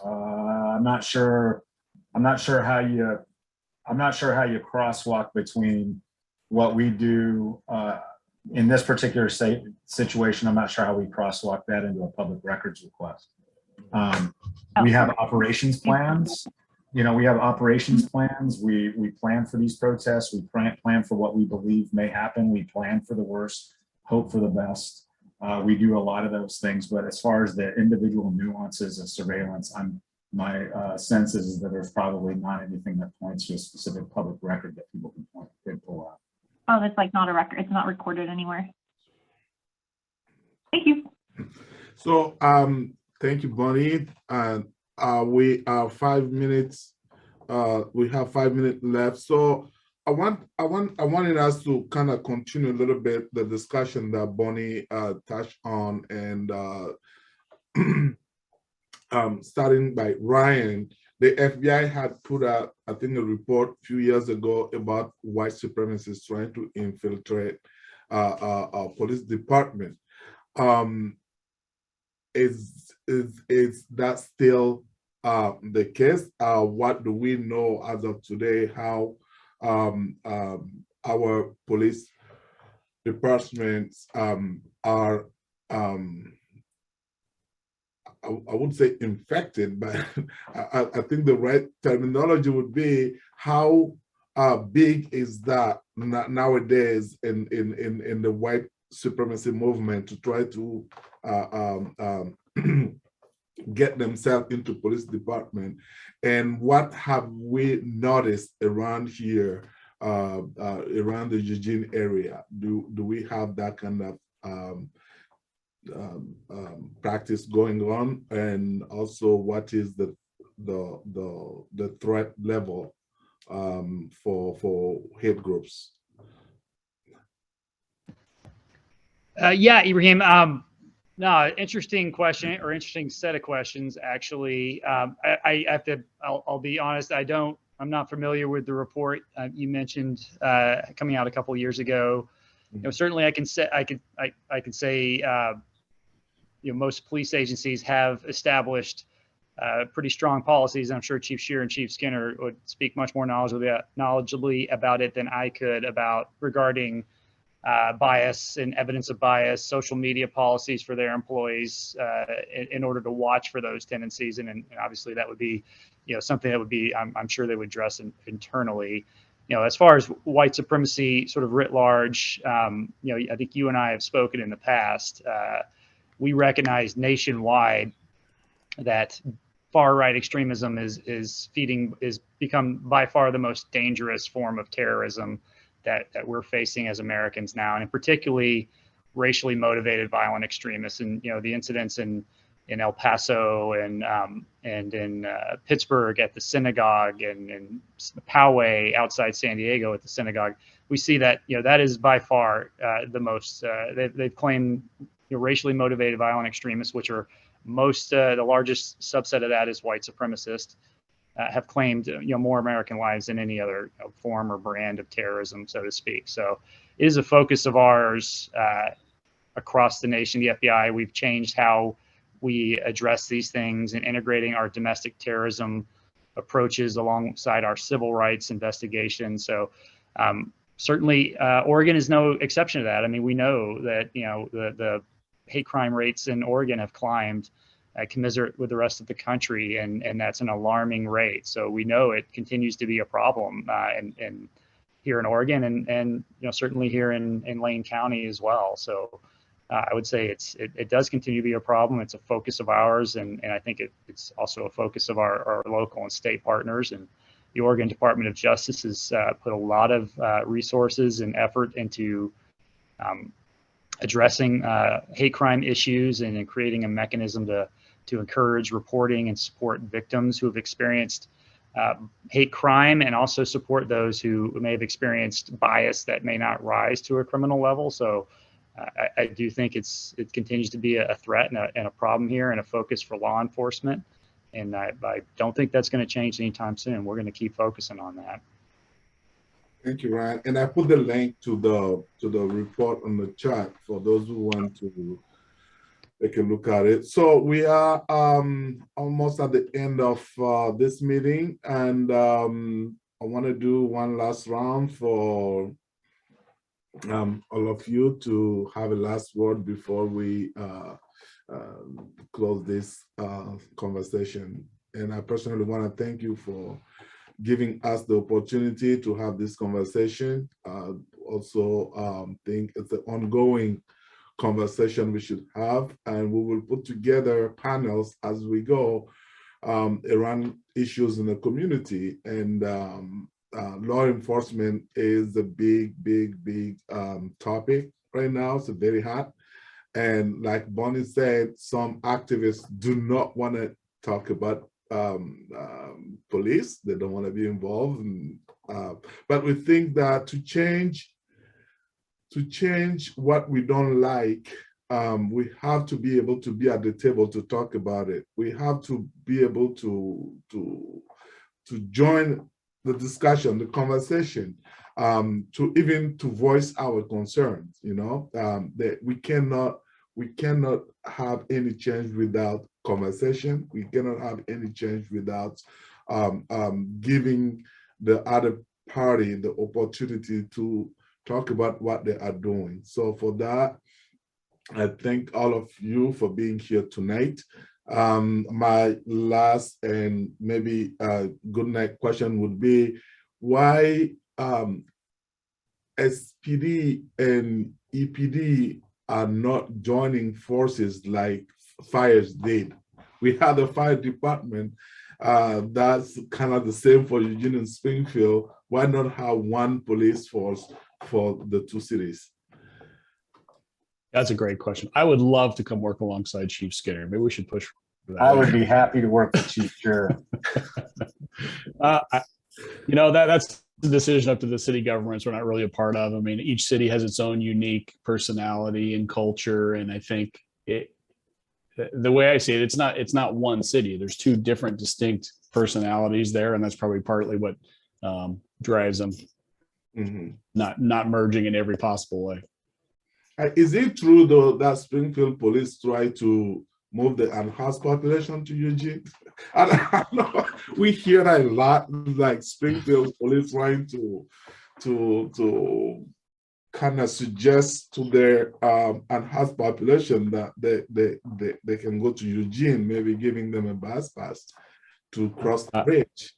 I'm not sure how you crosswalk between what we do in this particular situation. I'm not sure how we crosswalk that into a public records request. We have operations plans. You know, we have operations plans. We plan for these protests. We plan for what we believe may happen. We plan for the worst, hope for the best. We do a lot of those things, but as far as the individual nuances of surveillance, my sense is that there's probably not anything that points to a specific public record that people can pull out. Oh, that's like not a record. It's not recorded anywhere. Thank you. So, thank you, Bonnie. And we are 5 minutes. We have 5 minutes left. So I wanted us to kind of continue a little bit the discussion that Bonnie touched on, and starting by Ryan. The FBI had put out, I think, a report a few years ago about white supremacists trying to infiltrate our police department. Is that still the case? What do we know as of today, how our police departments are, I would say infected, but I think the right terminology would be how big is that nowadays in the white supremacy movement to try to get themselves into police department, and what have we noticed around here, around the Eugene area? Do we have that kind of practice going on, and also what is the threat level for hate groups? Yeah, Ibrahim. No, interesting question, or interesting set of questions, actually. I have to, I'll be honest, I'm not familiar with the report you mentioned coming out a couple of years ago. You know, certainly I could say, you know, most police agencies have established pretty strong policies. I'm sure Chief Shearer and Chief Skinner would speak much more knowledgeably about it than I could regarding bias and evidence of bias, social media policies for their employees in order to watch for those tendencies. And obviously that would be, you know, something that would be, I'm sure they would address internally. as far as white supremacy sort of writ large, I think you and I have spoken in the past. We recognize nationwide that far right extremism is become by far the most dangerous form of terrorism that we're facing as Americans now, and particularly racially motivated violent extremists. And the incidents in El Paso and in Pittsburgh at the synagogue and Poway outside San Diego at the synagogue, we see that that is by far the most. They've claimed racially motivated violent extremists, which are the largest subset of that is white supremacists, have claimed more American lives than any other form or brand of terrorism, so to speak. So it is a focus of ours across the nation. The FBI, we've changed how we address these things and integrating our domestic terrorism approaches alongside our civil rights investigation. So certainly Oregon is no exception to that. I mean, we know that the hate crime rates in Oregon have climbed commiserate with the rest of the country, and that's an alarming rate. So we know it continues to be a problem and here in Oregon and certainly here in Lane County as well. So I would say it does continue to be a problem. It's a focus of ours, and I think it's also a focus of our local and state partners. And the Oregon Department of Justice has put a lot of resources and effort into addressing hate crime issues and in creating a mechanism to encourage reporting and support victims who have experienced hate crime, and also support those who may have experienced bias that may not rise to a criminal level. So I do think it continues to be a threat and a problem here, and a focus for law enforcement. And I don't think that's going to change anytime soon. We're going to keep focusing on that. Thank you, Ryan. And I put the link to the report on the chat for those who want to take a look at it. So we are almost at the end of this meeting, and I want to do one last round for all of you to have a last word before we close this conversation. And I personally want to thank you for giving us the opportunity to have this conversation. Also think it's an ongoing conversation we should have, and we will put together panels as we go around issues in the community. And law enforcement is a big topic right now. It's very hot. And like Bonnie said, some activists do not want to talk about police. They don't want to be involved. But we think that to change what we don't like, we have to be able to be at the table to talk about it. We have to be able to join the discussion, the conversation, to voice our concerns. That we cannot have any change without conversation. We cannot have any change without giving the other party the opportunity to talk about what they are doing. So for that, I thank all of you for being here tonight. My last and maybe good night question would be, why SPD and EPD are not joining forces like fires did? We had a fire department that's kind of the same for Eugene and Springfield. Why not have one police force for the two cities? That's a great question. I would love to come work alongside Chief Skinner. Maybe we should push for that. I would be happy to work with Chief Shearer. That's the decision up to the city governments. We're not really a part of. I mean, each city has its own unique personality and culture, and I think the way I see it, it's not one city. There's two different distinct personalities there, and that's probably partly what drives them not merging in every possible way. Is it true though that Springfield police try to move the unhoused population to Eugene? I know we hear that a lot, like Springfield police trying to kind of suggest to their unhoused population that they can go to Eugene, maybe giving them a bus pass to cross the bridge.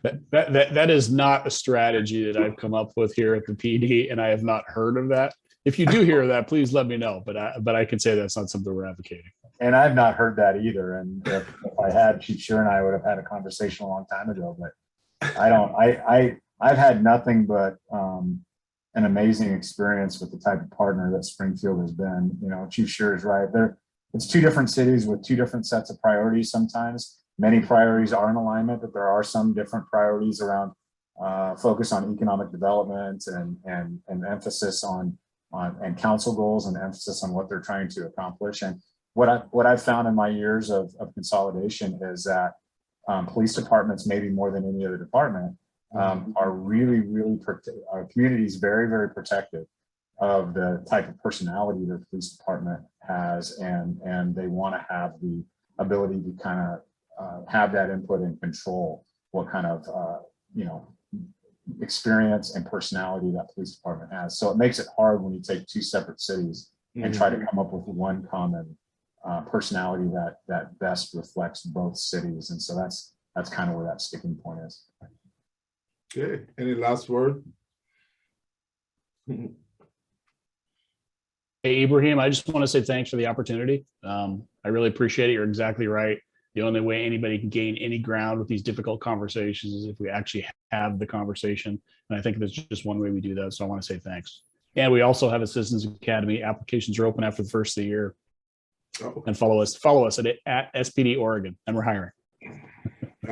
That is not a strategy that I've come up with here at the PD, and I have not heard of that. If you do hear of that, please let me know. But I can say that's not something we're advocating. And I've not heard that either. And if I had, Chief Shearer and I would have had a conversation a long time ago. But I've had nothing but an amazing experience with the type of partner that Springfield has been. You know, Chief Shearer is right. It's two different cities with two different sets of priorities. Sometimes many priorities are in alignment, but there are some different priorities around focus on economic development and emphasis on and council goals and emphasis on what they're trying to accomplish. And what I've found in my years of consolidation is that police departments, maybe more than any other department, are really, our community is very, very protective of the type of personality their police department has, and they want to have the ability to kind of have that input and control what kind of experience and personality that police department has. So it makes it hard when you take two separate cities and try to come up with one common personality that best reflects both cities. And so that's kind of where that sticking point is. Okay, any last word? Hey, Ibrahim, I just want to say thanks for the opportunity. I really appreciate it. You're exactly right. The only way anybody can gain any ground with these difficult conversations is if we actually have the conversation. And I think there's just one way we do that. So I want to say thanks. And we also have a Citizens Academy. Applications are open after the first of the year. Oh. And follow us at SPD Oregon, and we're hiring.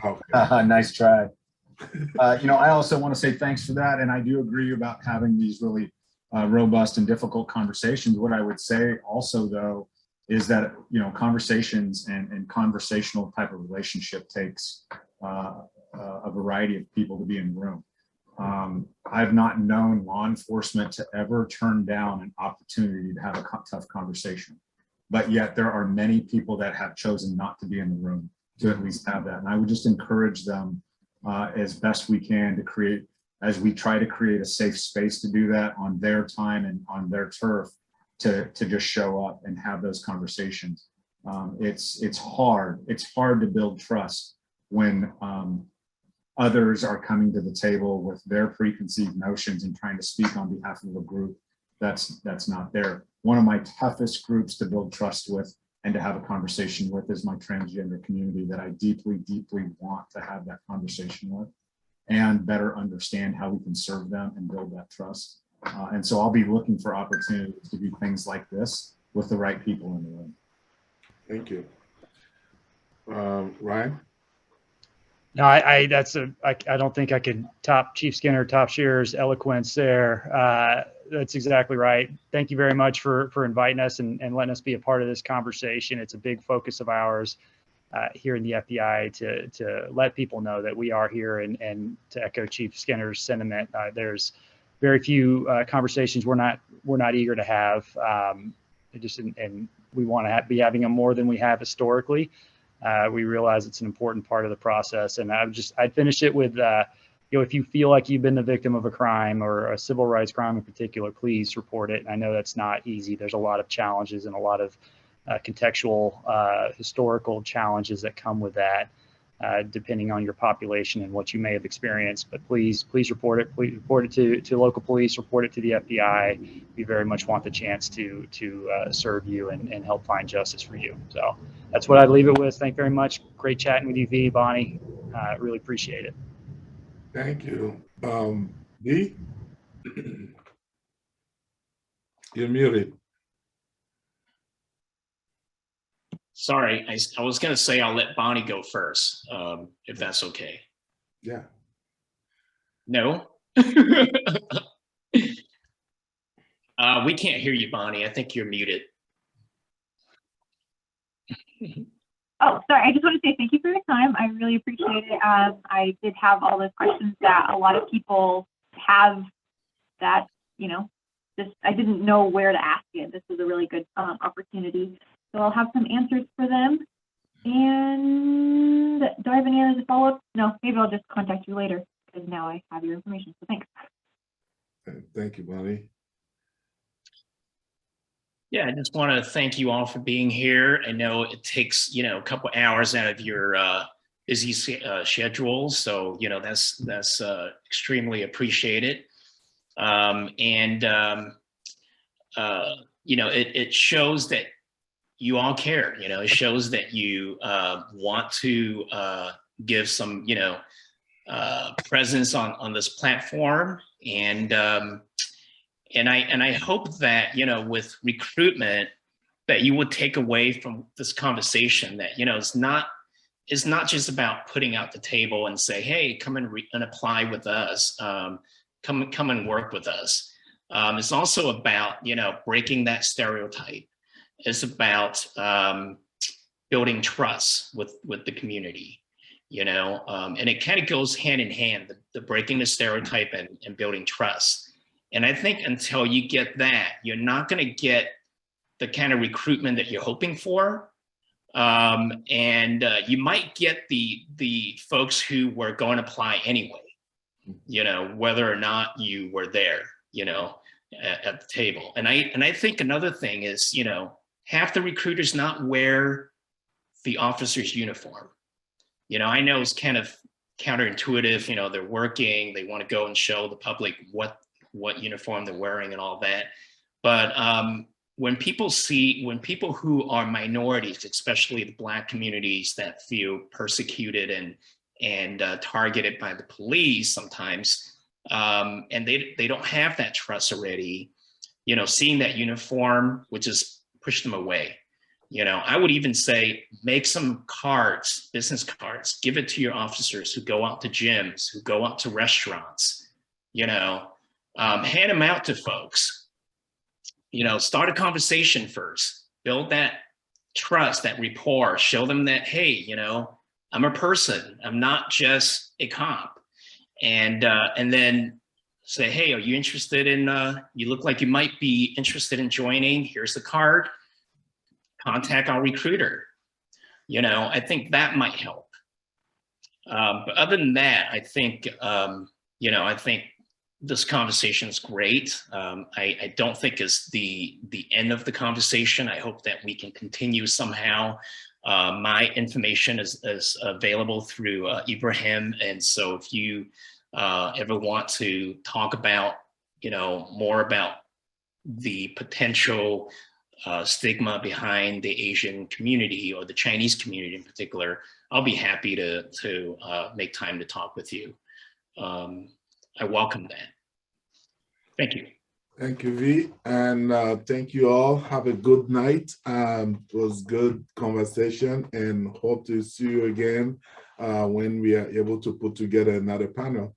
Okay. Nice try. I also want to say thanks for that. And I do agree about having these really robust and difficult conversations. What I would say also, though, is that, conversations and conversational type of relationship takes a variety of people to be in the room. I've not known law enforcement to ever turn down an opportunity to have a tough conversation, but yet there are many people that have chosen not to be in the room to at least have that. And I would just encourage them as best we can to create, as we try to create a safe space to do that on their time and on their turf, to just show up and have those conversations. It's hard to build trust when others are coming to the table with their preconceived notions and trying to speak on behalf of a group that's not there. One of my toughest groups to build trust with and to have a conversation with is my transgender community, that I deeply, deeply want to have that conversation with and better understand how we can serve them and build that trust. And so I'll be looking for opportunities to do things like this with the right people in the room. Thank you. Ryan? No, I don't think I could top Chief Skinner, top Shearer's eloquence there. That's exactly right. Thank you very much for inviting us and letting us be a part of this conversation. It's a big focus of ours here in the FBI to let people know that we are here, and to echo Chief Skinner's sentiment. There's very few conversations we're not eager to have. And we want to be having them more than we have historically. We realize it's an important part of the process. And I'd finish it with, if you feel like you've been the victim of a crime or a civil rights crime in particular, please report it. And I know that's not easy. There's a lot of challenges and a lot of contextual, historical challenges that come with that, depending on your population and what you may have experienced. But please report it. Please report it to local police, report it to the FBI. We very much want the chance to serve you and help find justice for you. So that's what I'd leave it with. Thank you very much. Great chatting with you, V, Bonnie. Really appreciate it. Thank you. V? You're muted. Sorry, I was going to say I'll let Bonnie go first, if that's okay. Yeah. No? We can't hear you, Bonnie. I think you're muted. Oh, sorry. I just want to say thank you for your time. I really appreciate it. I did have all those questions that a lot of people have that, just I didn't know where to ask it. This was a really good opportunity. So I'll have some answers for them. And do I have any other follow-up? No, maybe I'll just contact you later because now I have your information. So thanks. Thank you, Bonnie. Yeah, I just want to thank you all for being here. I know it takes, a couple hours out of your busy schedule. So, that's extremely appreciated. It shows that you all care. It shows that you want to give some, presence on this platform. And I hope that, with recruitment, that you would take away from this conversation that, it's not just about putting out the table and say, hey, come and apply with us. Come and work with us. It's also about, breaking that stereotype. It's about building trust with the community, and it kind of goes hand in hand, the breaking the stereotype and building trust. And I think until you get that, you're not going to get the kind of recruitment that you're hoping for. You might get the folks who were going to apply anyway, whether or not you were there, at the table. And I think another thing is, half the recruiters not wear the officer's uniform. I know it's kind of counterintuitive, they're working, they want to go and show the public what uniform they're wearing and all that. But when people who are minorities, especially the Black communities that feel persecuted and targeted by the police sometimes, and they don't have that trust already, seeing that uniform would just push them away. I would even say, make some cards, business cards, give it to your officers who go out to gyms, who go out to restaurants, hand them out to folks. Start a conversation first, build that trust, that rapport, show them that, hey, I'm a person, I'm not just a cop. And then say, hey, are you interested in, you look like you might be interested in joining, here's the card, contact our recruiter. I think that might help. But other than that, I think, I think this conversation is great. I don't think it's the end of the conversation. I hope that we can continue somehow. My information is available through Ibrahim. And so if you ever want to talk about, more about the potential stigma behind the Asian community or the Chinese community in particular, I'll be happy to make time to talk with you. I welcome that. Thank you. Thank you, V. And thank you all. Have a good night. It was good conversation, and hope to see you again when we are able to put together another panel.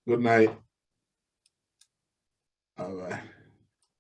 Good night. All right.